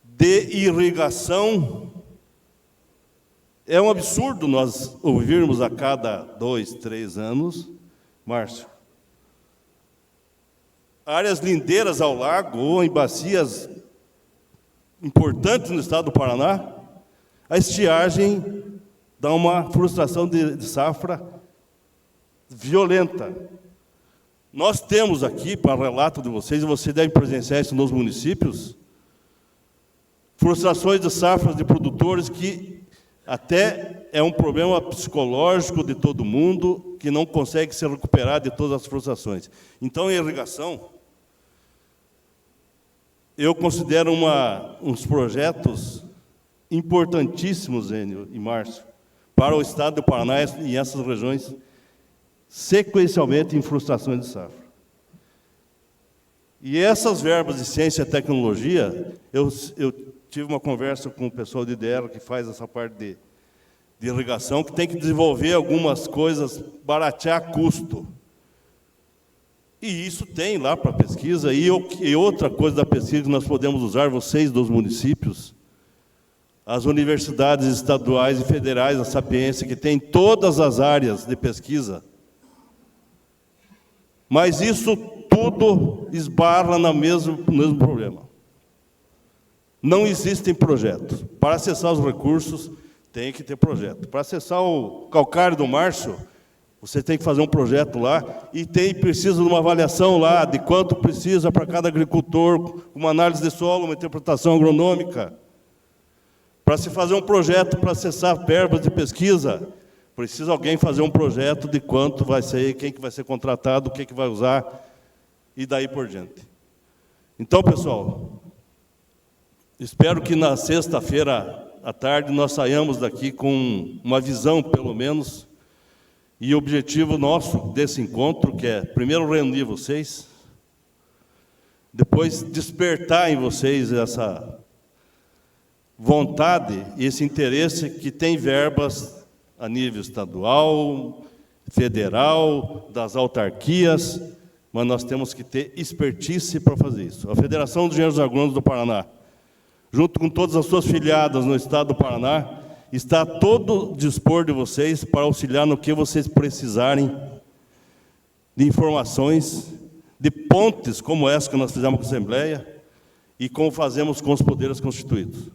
de irrigação. É um absurdo nós ouvirmos a cada 2, 3 anos, Márcio, áreas lindeiras ao lago ou em bacias importantes no estado do Paraná, a estiagem dá uma frustração de safra violenta. Nós temos aqui, para relato de vocês, e você deve presenciar isso nos municípios, frustrações de safras de produtores que até é um problema psicológico de todo mundo, que não consegue se recuperar de todas as frustrações. Então, a irrigação, eu considero uns projetos importantíssimos, Enio e Márcio, para o Estado do Paraná e essas regiões, sequencialmente em frustrações de safra. E essas verbas de ciência e tecnologia, eu tive uma conversa com o pessoal de IDER, que faz essa parte de irrigação, que tem que desenvolver algumas coisas, baratear custo. E isso tem lá para pesquisa. E outra coisa da pesquisa que nós podemos usar, vocês dos municípios, as universidades estaduais e federais, a Sapiência, que tem todas as áreas de pesquisa. Mas isso tudo esbarra no mesmo problema. Não existem projetos. Para acessar os recursos, tem que ter projeto. Para acessar o calcário do Márcio, você tem que fazer um projeto lá e precisa de uma avaliação lá de quanto precisa para cada agricultor, uma análise de solo, uma interpretação agronômica. Para se fazer um projeto para acessar verbas de pesquisa, precisa alguém fazer um projeto de quanto vai ser, quem que vai ser contratado, o que vai usar. e daí por diante. Então, pessoal, espero que na sexta-feira à tarde nós saiamos daqui com uma visão, pelo menos, e o objetivo nosso desse encontro, que é, primeiro, reunir vocês, depois despertar em vocês essa vontade e esse interesse que tem verbas a nível estadual, federal, das autarquias, mas nós temos que ter expertise para fazer isso. A Federação dos Engenheiros Agrônomos do Paraná, junto com todas as suas filiadas no estado do Paraná, está a todo dispor de vocês para auxiliar no que vocês precisarem de informações, de pontes como essa que nós fizemos com a Assembleia e como fazemos com os poderes constituídos.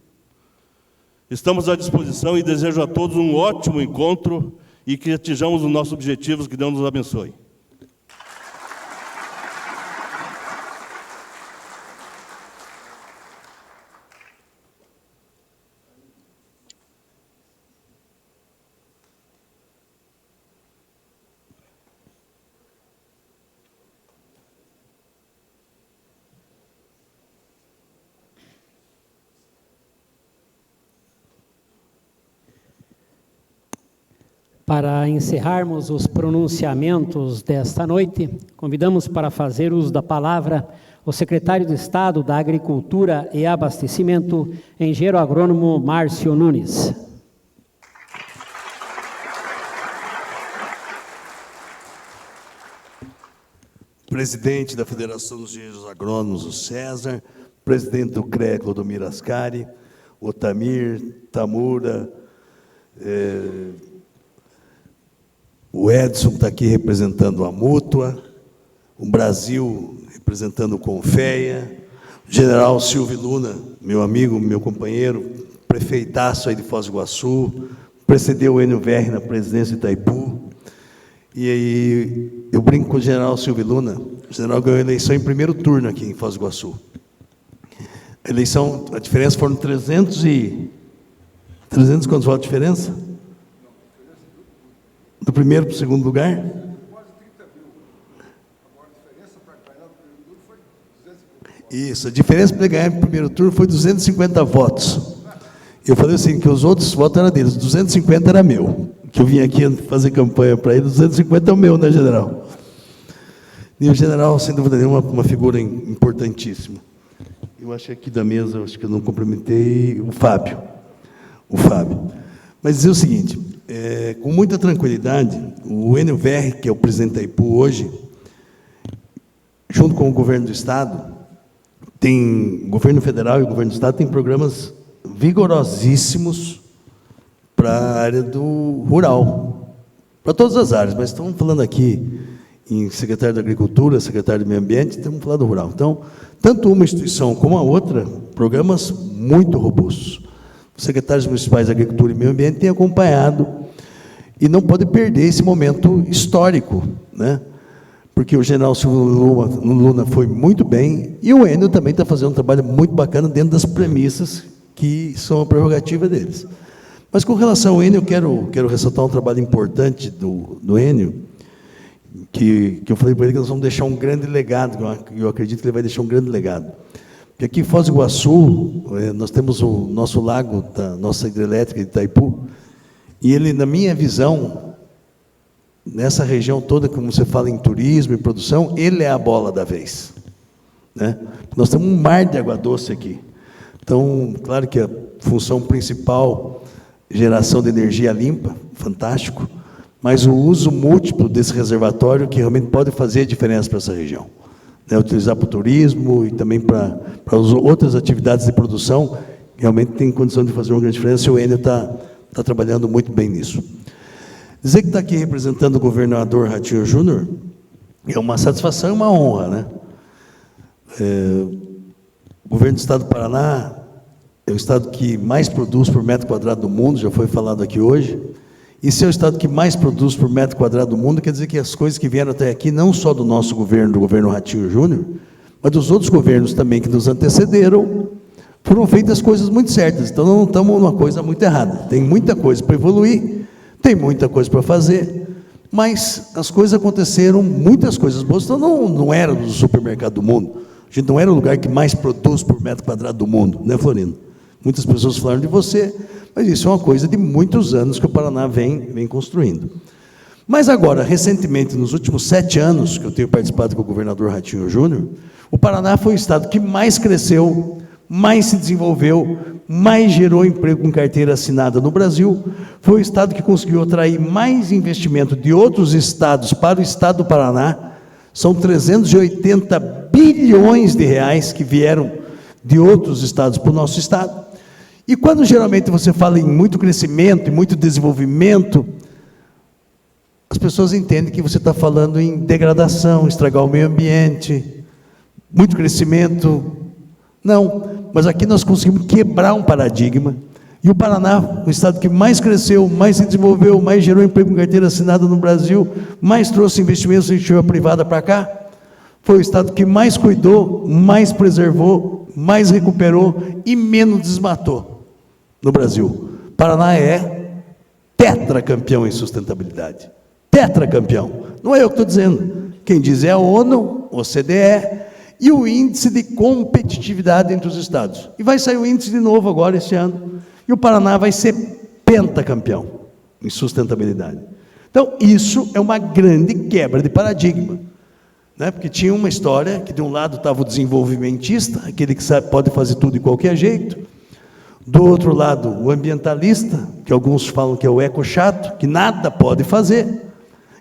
Estamos à disposição e desejo a todos um ótimo encontro e que atinjamos os nossos objetivos, que Deus nos abençoe. Para encerrarmos os pronunciamentos desta noite, convidamos para fazer uso da palavra o secretário de Estado da Agricultura e Abastecimento, engenheiro agrônomo Márcio Nunes. Presidente da Federação dos Engenheiros Agrônomos, o César, presidente do CREA, Clodomir Ascari, Otamir, Tamura, o Edson está aqui representando a Mútua, o Brasil representando o Confeia, o general Silvio Luna, meu amigo, meu companheiro, prefeitaço aí de Foz do Iguaçu, precedeu o Enio Verri na presidência de Itaipu. E aí eu brinco com o general Silvio Luna, o general ganhou a eleição em primeiro turno aqui em Foz do Iguaçu. A diferença foram 300 quantos votos de diferença? Do primeiro para o segundo lugar? Isso, a diferença para ele ganhar no primeiro turno foi 250 votos. Eu falei assim, que os outros votos eram deles, 250 era meu. Que eu vim aqui fazer campanha para ele, 250 é o meu, né, general? E o general, sem dúvida nenhuma, uma figura importantíssima. Eu acho que aqui da mesa, acho que eu não cumprimentei o Fábio. Mas dizer o seguinte, com muita tranquilidade, o Enio Verri, que é o presidente da Itaipu hoje, junto com o governo do Estado, o governo federal e o governo do Estado têm programas vigorosíssimos para a área do rural, para todas as áreas, mas estamos falando aqui em secretário da Agricultura, secretário do Meio Ambiente, estamos falando do rural. Então, tanto uma instituição como a outra, programas muito robustos. Os secretários municipais de Agricultura e Meio Ambiente têm acompanhado e não pode perder esse momento histórico, né? Porque o general Silvio Luna foi muito bem e o Enio também está fazendo um trabalho muito bacana dentro das premissas que são a prerrogativa deles. Mas com relação ao Enio, eu quero ressaltar um trabalho importante do Enio, que eu falei para ele que nós vamos deixar um grande legado, eu acredito que ele vai deixar um grande legado. Porque aqui em Foz do Iguaçu, nós temos o nosso lago, da nossa hidrelétrica de Itaipu, e ele, na minha visão, nessa região toda, como você fala em turismo e produção, ele é a bola da vez, né? Nós temos um mar de água doce aqui. Então, claro que a função principal, geração de energia limpa, fantástico, mas o uso múltiplo desse reservatório que realmente pode fazer a diferença para essa região. Né? Utilizar para o turismo e também para as outras atividades de produção, realmente tem condição de fazer uma grande diferença, e o Enio está trabalhando muito bem nisso. Dizer que está aqui representando o governador Ratinho Júnior é uma satisfação e uma honra, né? O governo do Estado do Paraná é o estado que mais produz por metro quadrado do mundo, já foi falado aqui hoje. E se é o estado que mais produz por metro quadrado do mundo, quer dizer que as coisas que vieram até aqui, não só do nosso governo, do governo Ratinho Júnior, mas dos outros governos também que nos antecederam, foram feitas coisas muito certas. Então, não estamos numa coisa muito errada. Tem muita coisa para evoluir, tem muita coisa para fazer, Mas as coisas aconteceram, muitas coisas boas. Então não era o supermercado do mundo. A gente não era o lugar que mais produz por metro quadrado do mundo, né, Florino? Muitas pessoas falaram de você, mas isso é uma coisa de muitos anos que o Paraná vem construindo. Mas agora, recentemente, nos últimos 7 anos que eu tenho participado com o governador Ratinho Júnior, o Paraná foi o estado que mais cresceu, mais se desenvolveu, mais gerou emprego com carteira assinada no Brasil, foi o estado que conseguiu atrair mais investimento de outros estados para o estado do Paraná. São 380 bilhões de reais que vieram de outros estados para o nosso estado. E quando geralmente você fala em muito crescimento e muito desenvolvimento, as pessoas entendem que você está falando em degradação, estragar o meio ambiente, muito crescimento. Não, mas aqui nós conseguimos quebrar um paradigma. E o Paraná, o estado que mais cresceu, mais se desenvolveu, mais gerou emprego com carteira assinada no Brasil, mais trouxe investimentos em iniciativa privada para cá, foi o estado que mais cuidou, mais preservou, mais recuperou e menos desmatou no Brasil. Paraná é tetracampeão em sustentabilidade. Tetracampeão. Não é eu que estou dizendo. Quem diz é a ONU, OCDE, e o índice de competitividade entre os estados. E vai sair o índice de novo agora, esse ano. E o Paraná vai ser pentacampeão em sustentabilidade. Então, isso é uma grande quebra de paradigma. Né? Porque tinha uma história que, de um lado, estava o desenvolvimentista, aquele que sabe, pode fazer tudo de qualquer jeito. Do outro lado, o ambientalista, que alguns falam que é o eco-chato, que nada pode fazer.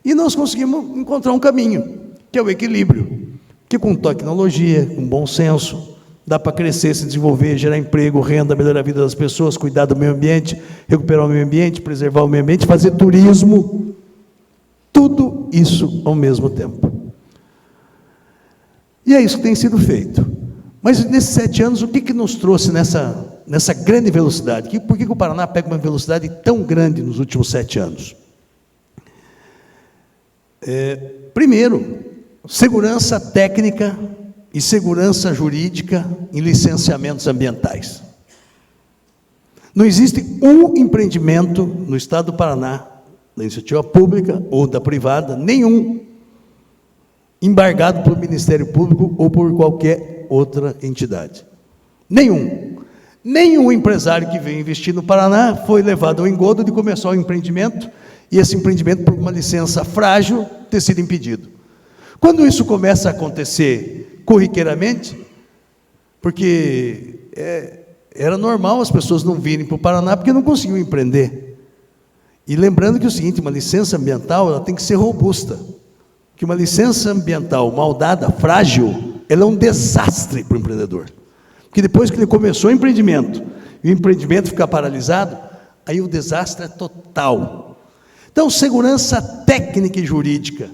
E nós conseguimos encontrar um caminho, que é o equilíbrio, que com tecnologia, com bom senso, dá para crescer, se desenvolver, gerar emprego, renda, melhorar a vida das pessoas, cuidar do meio ambiente, recuperar o meio ambiente, preservar o meio ambiente, fazer turismo, tudo isso ao mesmo tempo. E é isso que tem sido feito. Mas nesses 7 anos, o que nos trouxe nessa grande velocidade? Por que o Paraná pega uma velocidade tão grande nos últimos 7 anos? Primeiro, segurança técnica e segurança jurídica em licenciamentos ambientais. Não existe um empreendimento no estado do Paraná, da iniciativa pública ou da privada, nenhum, embargado pelo Ministério Público ou por qualquer outra entidade. Nenhum. Nenhum empresário que veio investir no Paraná foi levado ao engodo de começar o empreendimento e esse empreendimento, por uma licença frágil, ter sido impedido. Quando isso começa a acontecer corriqueiramente, porque era normal as pessoas não virem para o Paraná porque não conseguiam empreender. E lembrando que é o seguinte, uma licença ambiental ela tem que ser robusta. Que uma licença ambiental mal dada, frágil, ela é um desastre para o empreendedor. Porque depois que ele começou o empreendimento, e o empreendimento fica paralisado, aí o desastre é total. Então, segurança técnica e jurídica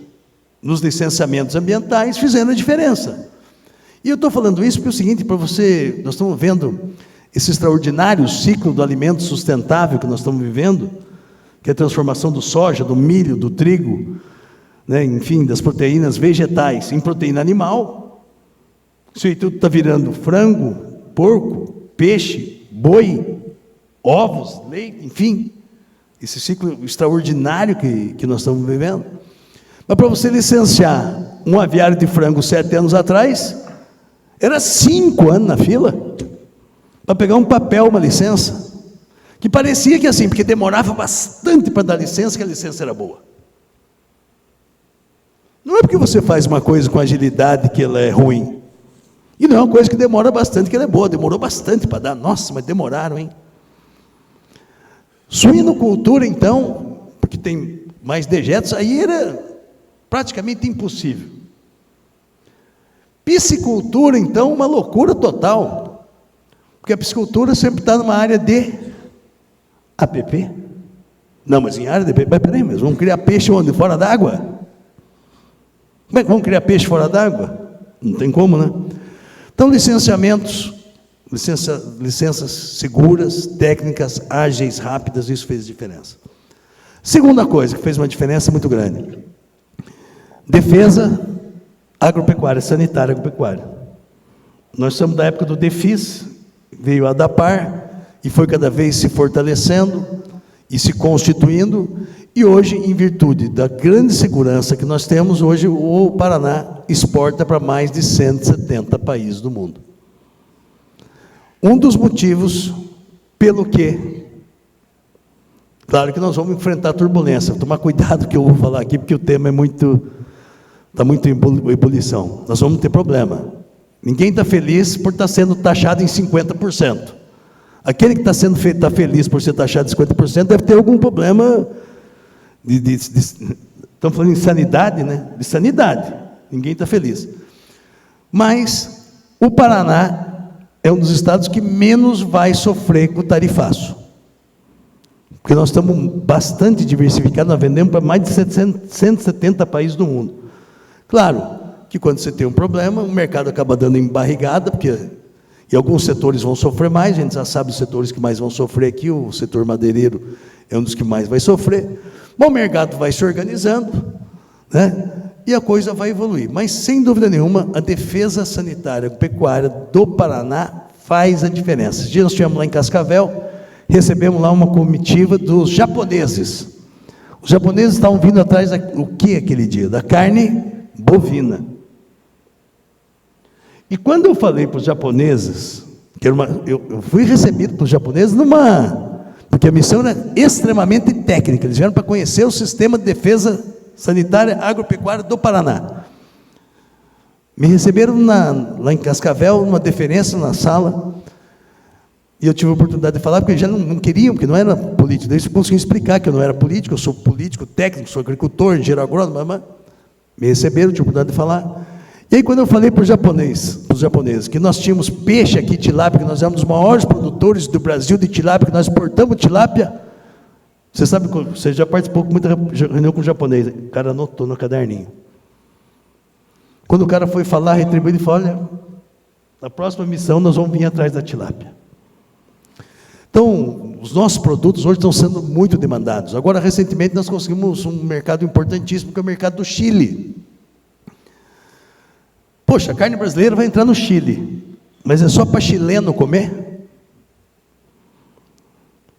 nos licenciamentos ambientais fizeram a diferença. E eu estou falando isso porque é o seguinte, para você, nós estamos vendo esse extraordinário ciclo do alimento sustentável que nós estamos vivendo, que é a transformação do soja, do milho, do trigo, né, enfim, das proteínas vegetais em proteína animal. Isso aí tudo está virando frango, porco, peixe, boi, ovos, leite, enfim, esse ciclo extraordinário que nós estamos vivendo. Mas para você licenciar um aviário de frango 7 anos atrás, era 5 anos na fila, para pegar um papel, uma licença, que parecia que assim, porque demorava bastante para dar licença, que a licença era boa. Não é porque você faz uma coisa com agilidade que ela é ruim. E não é uma coisa que demora bastante que ela é boa. Demorou bastante para dar. Nossa, mas demoraram, hein? Suinocultura, então, porque tem mais dejetos, aí era praticamente impossível. Piscicultura, então, uma loucura total. Porque a piscicultura sempre está numa área de APP. Não, mas em área de APP, mas peraí, mas vamos criar peixe onde? Fora d'água? Como é que vamos criar peixe fora d'água? Não tem como, né? Então, licenciamentos, licenças seguras, técnicas, ágeis, rápidas, isso fez diferença. Segunda coisa que fez uma diferença muito grande, defesa agropecuária, sanitária agropecuária. Nós estamos da época do DEFIS, veio a DAPAR, e foi cada vez se fortalecendo e se constituindo, E hoje, em virtude da grande segurança que nós temos, hoje o Paraná exporta para mais de 170 países do mundo. Um dos motivos pelo que, claro que nós vamos enfrentar turbulência, tomar cuidado que eu vou falar aqui, porque o tema está muito em ebulição. Nós vamos ter problema. Ninguém está feliz por estar sendo taxado em 50%. Aquele que está feliz por ser taxado em 50% deve ter algum problema estamos falando em sanidade, né? De sanidade. Ninguém está feliz. Mas o Paraná é um dos estados que menos vai sofrer com o tarifaço. Porque nós estamos bastante diversificados, nós vendemos para mais de 170 países do mundo. Claro que quando você tem um problema, o mercado acaba dando embarrigada, porque e alguns setores vão sofrer mais, a gente já sabe os setores que mais vão sofrer aqui, o setor madeireiro é um dos que mais vai sofrer. Bom, o mercado vai se organizando, né? E a coisa vai evoluir. Mas, sem dúvida nenhuma, a defesa sanitária pecuária do Paraná faz a diferença. Esse dia nós estivemos lá em Cascavel, recebemos lá uma comitiva dos japoneses. Os japoneses estavam vindo atrás do que aquele dia? Da carne bovina. E quando eu falei para os japoneses, que era eu fui recebido pelos japoneses porque a missão era extremamente técnica, eles vieram para conhecer o sistema de defesa sanitária agropecuária do Paraná. Me receberam lá em Cascavel, numa deferência na sala, e eu tive a oportunidade de falar, porque já não queriam, porque não era político. Daí eu consegui explicar que eu não era político, eu sou político, técnico, sou agricultor, engenheiro agrônomo, mas me receberam, tive a oportunidade de falar. E aí, quando eu falei para os japoneses, que nós tínhamos peixe aqui, tilápia, que nós éramos os maiores produtores do Brasil de tilápia, que nós exportamos tilápia, você sabe, você já participou de muita reunião com o japonês, o cara anotou no caderninho. Quando o cara foi falar, retribuiu, ele falou, olha, na próxima missão nós vamos vir atrás da tilápia. Então, os nossos produtos hoje estão sendo muito demandados. Agora, recentemente, nós conseguimos um mercado importantíssimo, que é o mercado do Chile. Poxa, a carne brasileira vai entrar no Chile, mas é só para chileno comer?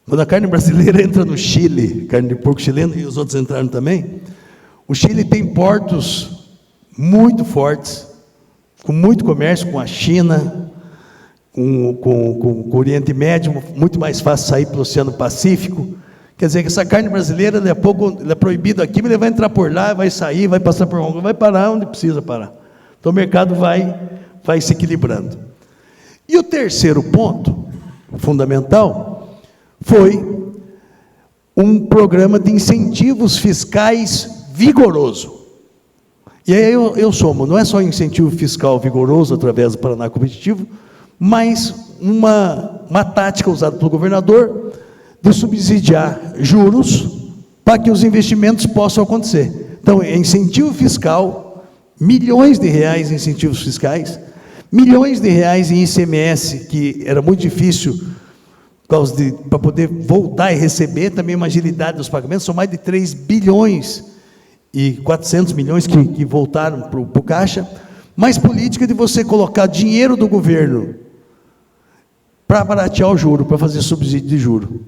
Quando a carne brasileira entra no Chile, carne de porco chileno, e os outros entraram também, o Chile tem portos muito fortes, com muito comércio com a China, com o Oriente Médio, muito mais fácil sair pelo Oceano Pacífico. Quer dizer, que essa carne brasileira, ela é proibida aqui, mas ele vai entrar por lá, vai sair, vai passar por Hong Kong, vai parar onde precisa parar. Então o mercado vai se equilibrando. E o terceiro ponto, fundamental, foi um programa de incentivos fiscais vigoroso. E aí eu somo, não é só incentivo fiscal vigoroso através do Paraná Competitivo, mas uma tática usada pelo governador de subsidiar juros para que os investimentos possam acontecer. Então, é incentivo fiscal, milhões de reais em incentivos fiscais, milhões de reais em ICMS, que era muito difícil para poder voltar e receber, também uma agilidade dos pagamentos, são mais de 3 bilhões e 400 milhões que voltaram para o Caixa, mas política de você colocar dinheiro do governo para baratear o juro, para fazer subsídio de juro.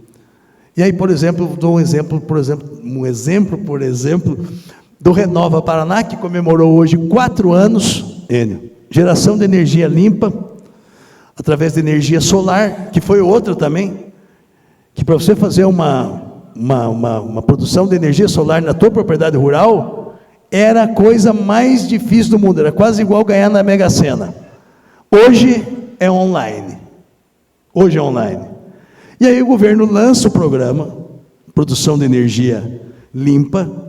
E aí, por exemplo, dou um exemplo, do Renova Paraná, que comemorou hoje 4 anos, Enio, geração de energia limpa, através de energia solar, que foi outra também, que para você fazer uma produção de energia solar na tua propriedade rural, era a coisa mais difícil do mundo, era quase igual ganhar na Mega Sena. Hoje é online. E aí o governo lança o programa, produção de energia limpa,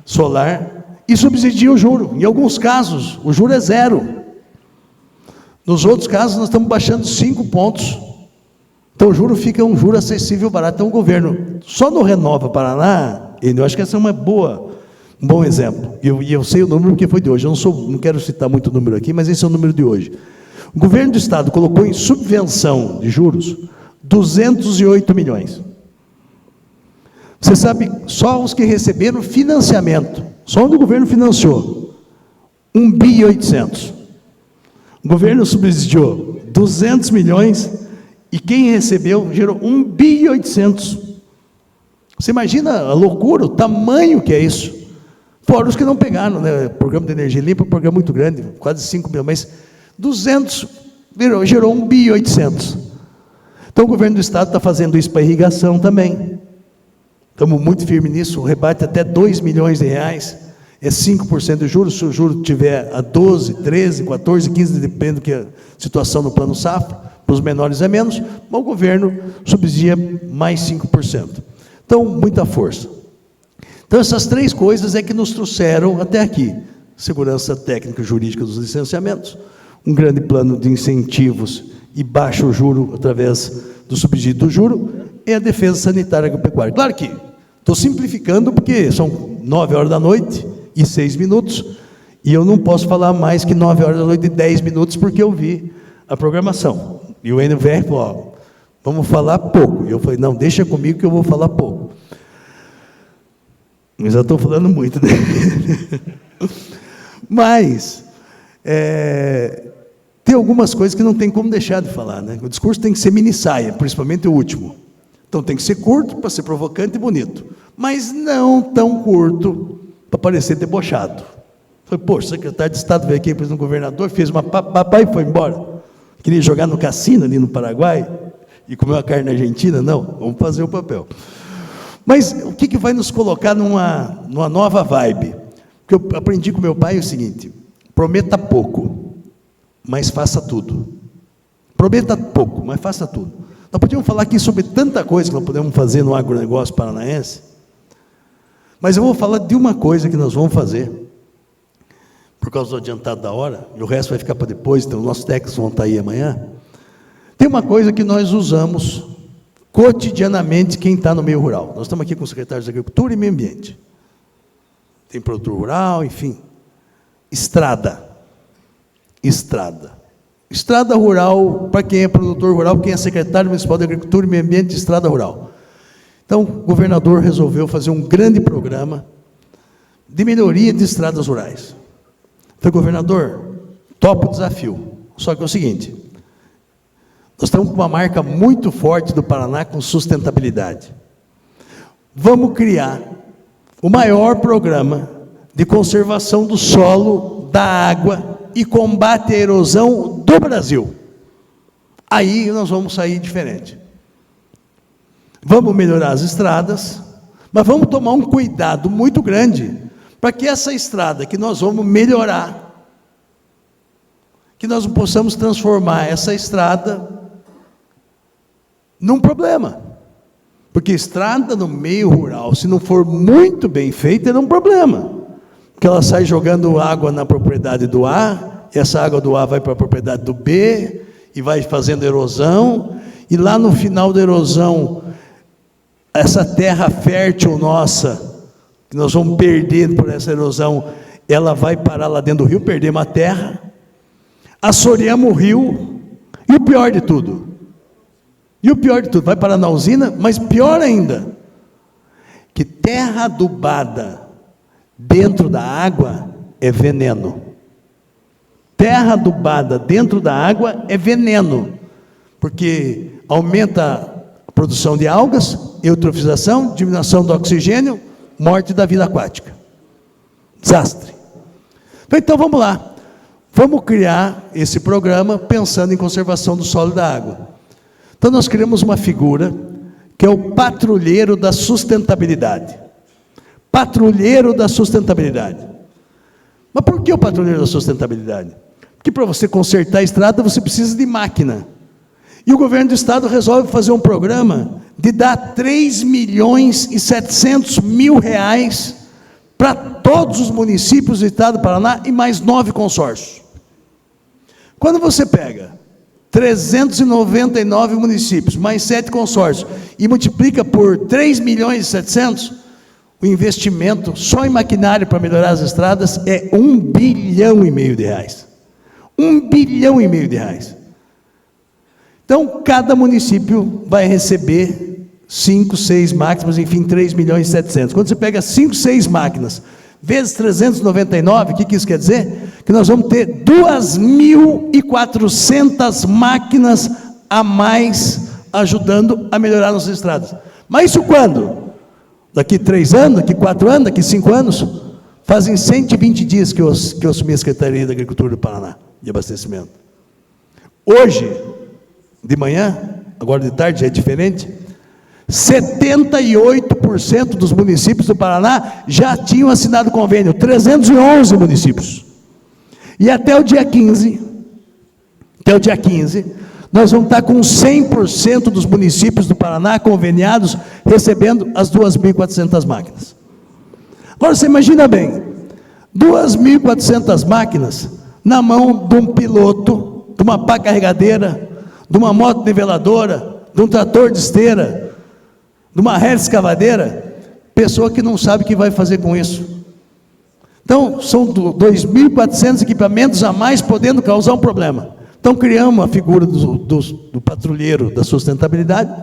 solar, e subsidia o juro. Em alguns casos, o juro é 0. Nos outros casos, nós estamos baixando 5 pontos. Então, o juro fica um juro acessível, barato. Então, o governo, só no Renova Paraná, eu acho que essa é um bom exemplo. E eu sei o número porque foi de hoje. Eu não quero citar muito o número aqui, mas esse é o número de hoje. O governo do Estado colocou em subvenção de juros 208 milhões. Você sabe, só os que receberam financiamento, só onde o governo financiou, 1 bi e 800. O governo subsidiou 200 milhões e quem recebeu gerou 1 bi e 800. Você imagina a loucura, o tamanho que é isso. Fora os que não pegaram, né? O programa de energia limpa é um programa muito grande, quase 5 mil, mas 200 gerou 1,8 bilhão. Então o governo do estado está fazendo isso para irrigação também. Estamos muito firmes nisso, o rebate até 2 milhões de reais, é 5% de juros, se o juro tiver a 12, 13, 14, 15, depende do que a situação no plano safra, para os menores é menos, mas o governo subsidia mais 5%. Então, muita força. Então, essas 3 coisas é que nos trouxeram até aqui. Segurança técnica e jurídica dos licenciamentos, um grande plano de incentivos e baixo juro através do subsídio do juro, e a defesa sanitária agropecuária. Claro que estou simplificando, porque são 9 horas da noite e 6 minutos, e eu não posso falar mais que 9 horas da noite e 10 minutos, porque eu vi a programação. E o NVR falou, ó, vamos falar pouco. E eu falei, não, deixa comigo que eu vou falar pouco. Mas já estou falando muito, né? Mas, tem algumas coisas que não tem como deixar de falar, né? O discurso tem que ser mini-saia, principalmente o último. Então tem que ser curto para ser provocante e bonito, mas não tão curto para parecer debochado. Falei, poxa, o secretário de Estado veio aqui, depois no governador, fez uma papapá e foi embora. Queria jogar no cassino ali no Paraguai e comer uma carne argentina? Não, vamos fazer o papel. Mas o que vai nos colocar numa nova vibe? O que eu aprendi com meu pai é o seguinte: prometa pouco, mas faça tudo. Prometa pouco, mas faça tudo. Nós podíamos falar aqui sobre tanta coisa que nós podemos fazer no agronegócio paranaense, mas eu vou falar de uma coisa que nós vamos fazer, por causa do adiantado da hora, e o resto vai ficar para depois, então os nossos técnicos vão estar aí amanhã. Tem uma coisa que nós usamos cotidianamente, quem está no meio rural. Nós estamos aqui com o secretário de Agricultura e Meio Ambiente. Tem produtor rural, enfim. Estrada. Estrada. Estrada rural, para quem é produtor rural, quem é secretário municipal de Agricultura e Meio Ambiente, estrada rural. Então, o governador resolveu fazer um grande programa de melhoria de estradas rurais. Falei, governador, topa o desafio. Só que é o seguinte, nós estamos com uma marca muito forte do Paraná com sustentabilidade. Vamos criar o maior programa de conservação do solo, da água e combate à erosão do Brasil. Aí nós vamos sair diferente. Vamos melhorar as estradas, mas vamos tomar um cuidado muito grande para que essa estrada que nós vamos melhorar, que nós possamos transformar essa estrada num problema. Porque estrada no meio rural, se não for muito bem feita, é um problema. Porque ela sai jogando água na propriedade do A, e essa água do A vai para a propriedade do B, e vai fazendo erosão, e lá no final da erosão, essa terra fértil nossa, que nós vamos perder por essa erosão, ela vai parar lá dentro do rio, perdemos a terra, assoreamos o rio, e o pior de tudo, vai parar na usina, mas pior ainda, que terra adubada dentro da água é veneno. Terra adubada dentro da água é veneno, porque aumenta a produção de algas, eutrofização, diminuição do oxigênio, morte da vida aquática. Desastre. Então vamos lá, vamos criar esse programa pensando em conservação do solo e da água. Então nós criamos uma figura que é o patrulheiro da sustentabilidade. Patrulheiro da sustentabilidade. Mas por que o patrulheiro da sustentabilidade? Porque para você consertar a estrada você precisa de máquina. E o governo do estado resolve fazer um programa de dar 3.700.000 reais para todos os municípios do estado do Paraná e mais 9 consórcios. Quando você pega 399 municípios, mais 7 consórcios, e multiplica por 3.700.000, o investimento só em maquinário para melhorar as estradas é 1,5 bilhão de reais. 1,5 bilhão de reais. Então, cada município vai receber 5, 6 máquinas, enfim, 3.700.000. Quando você pega 5, 6 máquinas, vezes 399, o que isso quer dizer? Que nós vamos ter 2.400 máquinas a mais ajudando a melhorar nossas estradas. Mas isso quando? Daqui 3 anos, daqui 4 anos, daqui 5 anos, fazem 120 dias que eu assumi a Secretaria da Agricultura do Paraná, de abastecimento. Hoje, de manhã, agora de tarde já é diferente, 78% dos municípios do Paraná já tinham assinado convênio, 311 municípios. E até o dia 15, nós vamos estar com 100% dos municípios do Paraná conveniados, recebendo as 2.400 máquinas. Agora, você imagina bem, 2.400 máquinas na mão de um piloto, de uma pá carregadeira, de uma moto niveladora, de um trator de esteira, de uma rede escavadeira, pessoa que não sabe o que vai fazer com isso. Então, são 2.400 equipamentos a mais, podendo causar um problema. Então, criamos a figura do patrulheiro da sustentabilidade,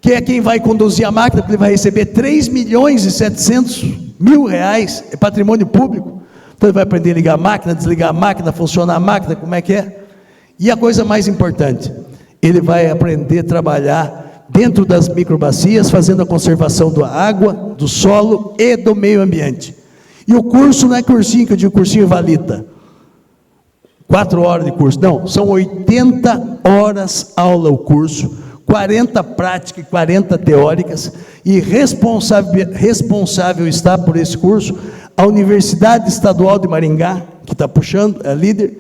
que é quem vai conduzir a máquina, porque ele vai receber 3.700.000 reais, é patrimônio público. Então, ele vai aprender a ligar a máquina, desligar a máquina, funcionar a máquina, como é que é. E a coisa mais importante, ele vai aprender a trabalhar dentro das microbacias, fazendo a conservação da água, do solo e do meio ambiente. E o curso não é cursinho, que eu digo cursinho valita. 4 horas de curso, não, são 80 horas aula o curso, 40 práticas e 40 teóricas, e responsável está por esse curso a Universidade Estadual de Maringá, que está puxando, é líder,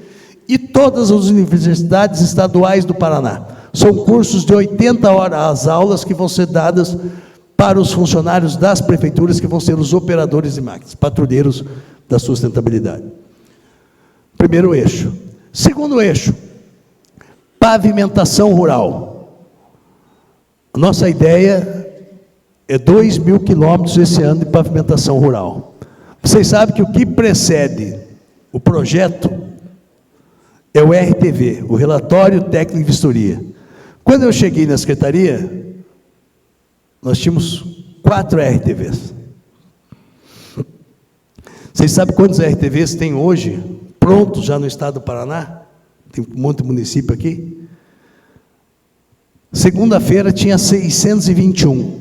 e todas as universidades estaduais do Paraná. São cursos de 80 horas as aulas que vão ser dadas para os funcionários das prefeituras, que vão ser os operadores de máquinas, patrulheiros da sustentabilidade. Primeiro eixo. Segundo eixo, pavimentação rural. A nossa ideia é 2.000 quilômetros esse ano de pavimentação rural. Vocês sabem que o que precede o projeto é o RTV, o Relatório Técnico de Vistoria. Quando eu cheguei na Secretaria, nós tínhamos 4 RTVs. Vocês sabem quantos RTVs tem hoje, prontos já no estado do Paraná? Tem um monte de município aqui. Segunda-feira tinha 621.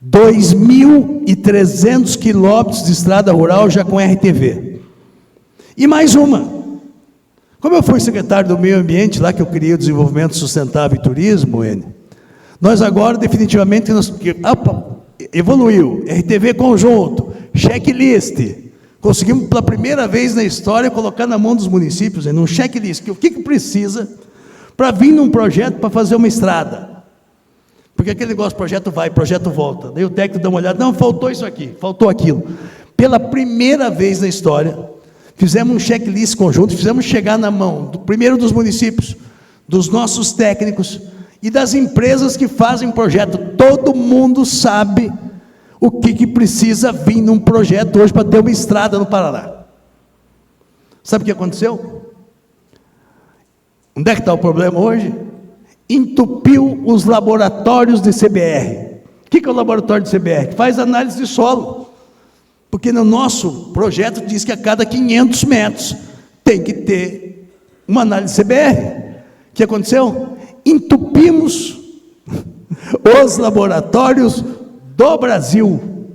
2.300 quilômetros de estrada rural já com RTV. E mais uma. Como eu fui secretário do Meio Ambiente, lá que eu criei o Desenvolvimento Sustentável e Turismo, nós agora definitivamente evoluiu, RTV conjunto, checklist, conseguimos pela primeira vez na história colocar na mão dos municípios, num checklist, o que precisa para vir num projeto para fazer uma estrada, porque aquele negócio, projeto vai, projeto volta, daí o técnico dá uma olhada, não, faltou isso aqui, faltou aquilo, pela primeira vez na história, fizemos um checklist conjunto, fizemos chegar na mão, primeiro dos municípios, dos nossos técnicos, e das empresas que fazem projeto. Todo mundo sabe o que precisa vir num projeto hoje para ter uma estrada no Paraná. Sabe o que aconteceu? Onde é que está o problema hoje? Entupiu os laboratórios de CBR. O que é o laboratório de CBR? Que faz análise de solo. Porque no nosso projeto diz que a cada 500 metros tem que ter uma análise de CBR. O que aconteceu? Entupimos os laboratórios do Brasil.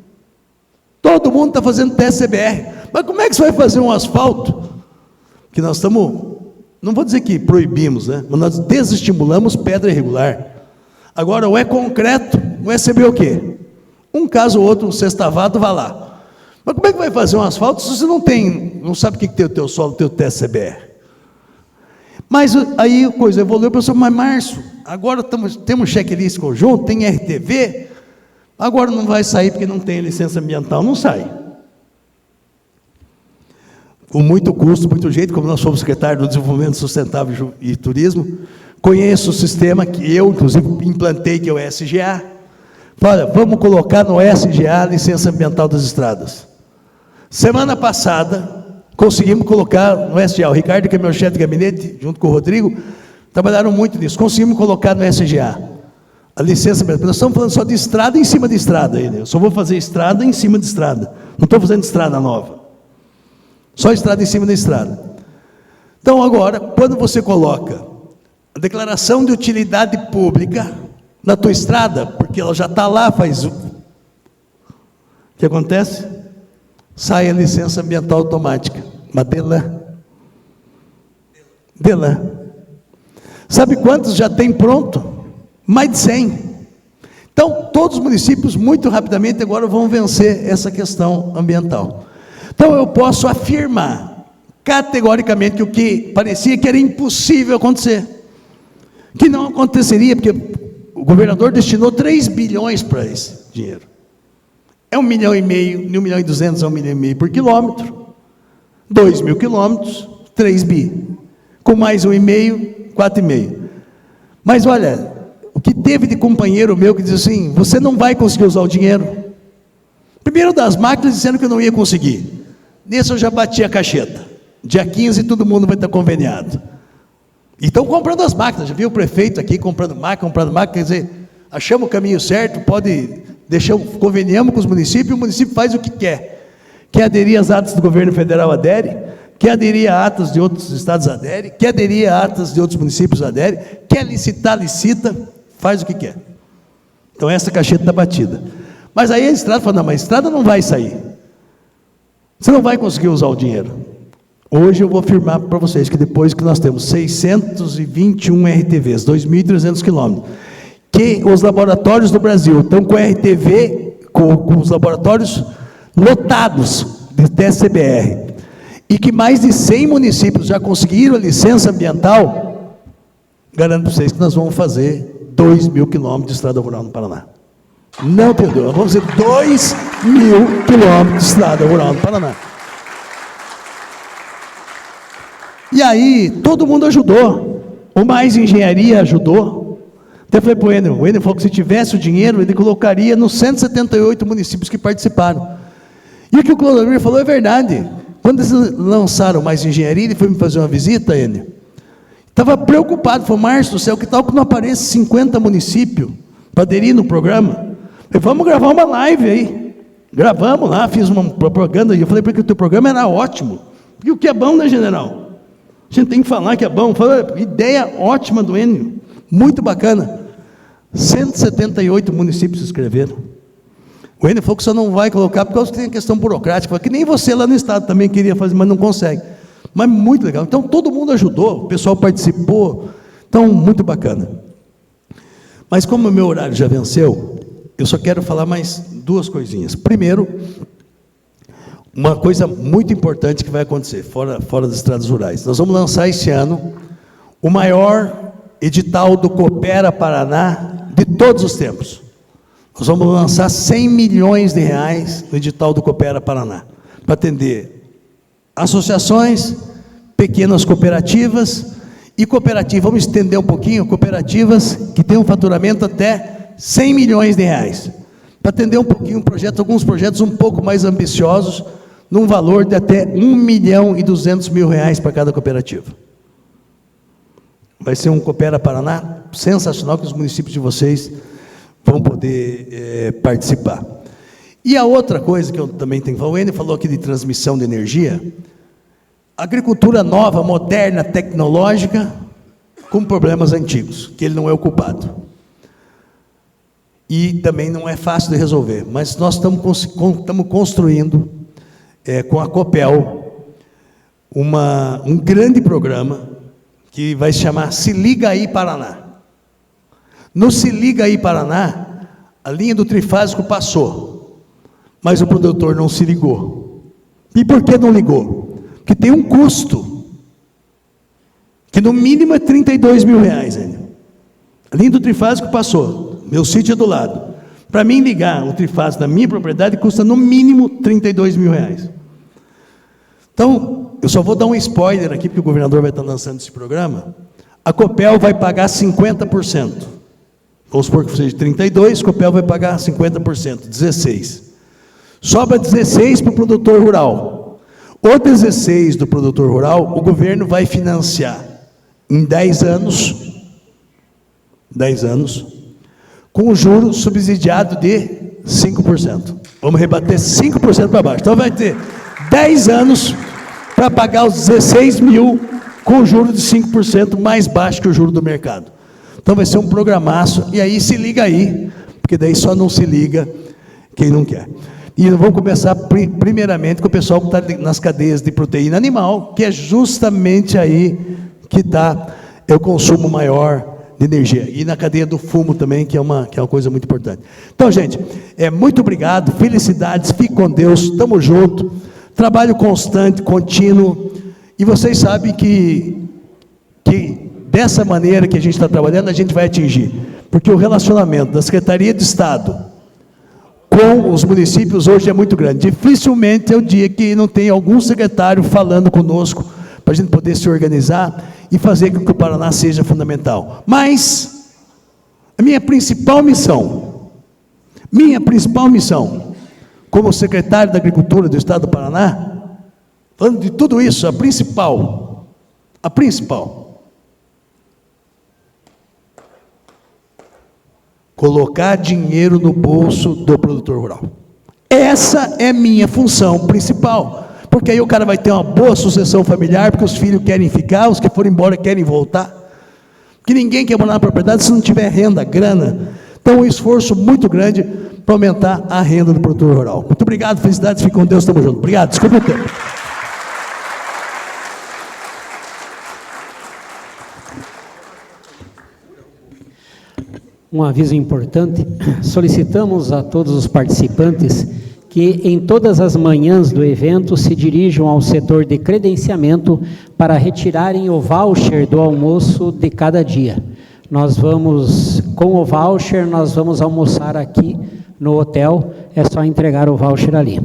Todo mundo está fazendo teste CBR. Mas como é que você vai fazer um asfalto? Que nós estamos, não vou dizer que proibimos, né? Mas nós desestimulamos pedra irregular. Agora, ou é concreto, ou é CB o quê? Um caso ou outro, um sextavado, vai lá. Mas como é que vai fazer um asfalto se você não sabe o que tem o teu solo, o teu teste CBR? Mas aí a coisa evoluiu, pessoal, mas Márcio, agora temos checklist conjunto, tem RTV, agora não vai sair porque não tem licença ambiental, não sai. Com muito custo, muito jeito, como nós fomos secretário do Desenvolvimento Sustentável e Turismo, conheço o sistema que eu, inclusive, implantei, que é o SGA. Olha, vamos colocar no SGA a licença ambiental das estradas. Semana passada, conseguimos colocar no SGA, o Ricardo, que é meu chefe de gabinete, junto com o Rodrigo, trabalharam muito nisso, conseguimos colocar no SGA a licença, nós estamos falando só de estrada em cima de estrada, eu só vou fazer estrada em cima de estrada, não estou fazendo estrada nova, só estrada em cima de estrada. Então agora, quando você coloca a declaração de utilidade pública na tua estrada, porque ela já está lá faz O que acontece? Sai a licença ambiental automática, uma DELAN. Sabe quantos já tem pronto? Mais de 100. Então, todos os municípios, muito rapidamente, agora vão vencer essa questão ambiental. Então, eu posso afirmar, categoricamente, o que parecia que era impossível acontecer. Que não aconteceria, porque o governador destinou 3 bilhões para esse dinheiro. É 1,5 milhão, de 1,2 milhões a 1,5 milhão por quilômetro, 2.000 quilômetros, 3 bi. Com mais 1,5, 4,5. Mas olha, o que teve de companheiro meu que diz assim, você não vai conseguir usar o dinheiro. Primeiro das máquinas dizendo que eu não ia conseguir. Nesse eu já bati a cacheta. Dia 15 todo mundo vai estar conveniado. E estão comprando as máquinas, já viu o prefeito aqui comprando máquina, quer dizer, achamos o caminho certo, pode deixar, conveniamos com os municípios, o município faz o que quer. Quer aderir às atas do governo federal, adere. Quer aderir a atas de outros estados, adere. Quer aderir a atas de outros municípios, adere. Quer licitar, licita, faz o que quer. Então essa cacheta está batida. Mas aí a estrada fala, não, mas a estrada não vai sair. Você não vai conseguir usar o dinheiro. Hoje eu vou afirmar para vocês que depois que nós temos 621 RTVs, 2.300 quilômetros, que os laboratórios do Brasil estão com RTV, com os laboratórios lotados de TCBR, e que mais de 100 municípios já conseguiram a licença ambiental, garanto para vocês que nós vamos fazer 2.000 quilômetros de estrada rural no Paraná. Não tem dúvida, vamos fazer 2.000 quilômetros de estrada rural no Paraná. E aí, todo mundo ajudou. O Mais Engenharia ajudou. Até falei para o Enio falou que se tivesse o dinheiro, ele colocaria nos 178 municípios que participaram. E o que o Clodomir falou é verdade. Quando eles lançaram Mais Engenharia, ele foi me fazer uma visita, Enio. Estava preocupado, falou, Márcio do céu, que tal que não apareça 50 municípios para aderir no programa? Eu falei, vamos gravar uma live aí. Gravamos lá, fiz uma propaganda, e eu falei para ele que o teu programa era ótimo. E o que é bom, né, general? A gente tem que falar que é bom. Falei, ideia ótima do Enio, muito bacana. 178 municípios se inscreveram. O Enio falou que só não vai colocar por causa que tem a questão burocrática. Falei, que nem você lá no estado também queria fazer, mas não consegue. Mas muito legal. Então todo mundo ajudou, o pessoal participou. Então, muito bacana. Mas como o meu horário já venceu, eu só quero falar mais 2 coisinhas. Primeiro, uma coisa muito importante que vai acontecer, fora das estradas rurais. Nós vamos lançar esse ano o maior edital do Coopera Paraná de todos os tempos. Nós vamos lançar 100 milhões de reais no edital do Coopera Paraná, para atender associações, pequenas cooperativas e cooperativas, vamos estender um pouquinho, cooperativas que têm um faturamento até 100 milhões de reais, para atender um pouquinho alguns projetos um pouco mais ambiciosos, num valor de até 1.200.000 reais para cada cooperativa. Vai ser um Coopera Paraná sensacional, que os municípios de vocês vão poder participar. E a outra coisa que eu também tenho que falar, o Enio falou aqui de transmissão de energia, agricultura nova, moderna, tecnológica, com problemas antigos, que ele não é o culpado. E também não é fácil de resolver, mas nós estamos construindo, com a Copel, um grande programa que vai se chamar Se Liga Aí Paraná. No Se Liga Aí Paraná, a linha do trifásico passou, mas o produtor não se ligou. E por que não ligou? Porque tem um custo, que no mínimo é 32 mil reais. A linha do trifásico passou, meu sítio é do lado. Para mim ligar o trifásico na minha propriedade custa no mínimo 32 mil reais. Então, eu só vou dar um spoiler aqui, porque o governador vai estar lançando esse programa. A Copel vai pagar 50%. Vamos supor que seja 32, a Copel vai pagar 50%, 16%. Sobra 16% para o produtor rural. O 16% do produtor rural, o governo vai financiar em 10 anos, com o juro subsidiado de 5%. Vamos rebater 5% para baixo. Então vai ter 10 anos para pagar os 16 mil com juro de 5% mais baixo que o juro do mercado. Então vai ser um programaço, e aí se liga aí, porque daí só não se liga quem não quer. E vamos começar primeiramente com o pessoal que está nas cadeias de proteína animal, que é justamente aí que está o consumo maior de energia. E na cadeia do fumo também, que é uma coisa muito importante. Então, gente, muito obrigado, felicidades, fique com Deus, estamos juntos, trabalho constante, contínuo, e vocês sabem que dessa maneira que a gente está trabalhando, a gente vai atingir, porque o relacionamento da Secretaria de Estado com os municípios hoje é muito grande. Dificilmente é o dia que não tem algum secretário falando conosco, para a gente poder se organizar e fazer com que o Paraná seja fundamental. Mas, a minha principal missão, como secretário da Agricultura do Estado do Paraná, falando de tudo isso, a principal, colocar dinheiro no bolso do produtor rural. Essa é minha função principal, porque aí o cara vai ter uma boa sucessão familiar, porque os filhos querem ficar, os que foram embora querem voltar, porque ninguém quer morar na propriedade se não tiver renda, grana. Então, um esforço muito grande para aumentar a renda do produtor rural. Muito obrigado, felicidades, fique com Deus, estamos juntos. Obrigado, desculpa o tempo. Um aviso importante, solicitamos a todos os participantes que em todas as manhãs do evento se dirijam ao setor de credenciamento para retirarem o voucher do almoço de cada dia. Com o voucher, nós vamos almoçar aqui no hotel, é só entregar o voucher ali.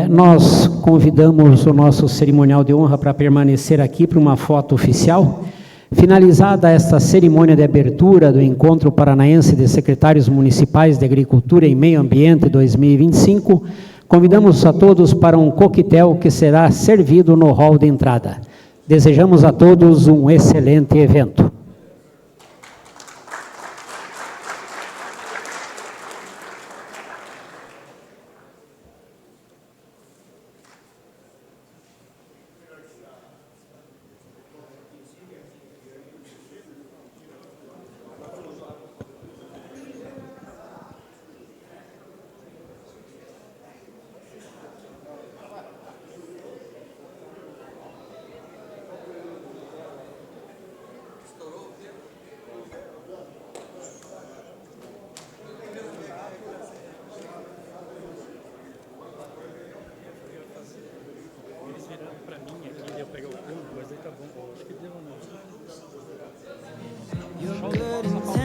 Nós convidamos o nosso cerimonial de honra para permanecer aqui para uma foto oficial. Finalizada esta cerimônia de abertura do Encontro Paranaense de Secretários Municipais de Agricultura e Meio Ambiente 2025, convidamos a todos para um coquetel que será servido no hall de entrada. Desejamos a todos um excelente evento. Your good intentions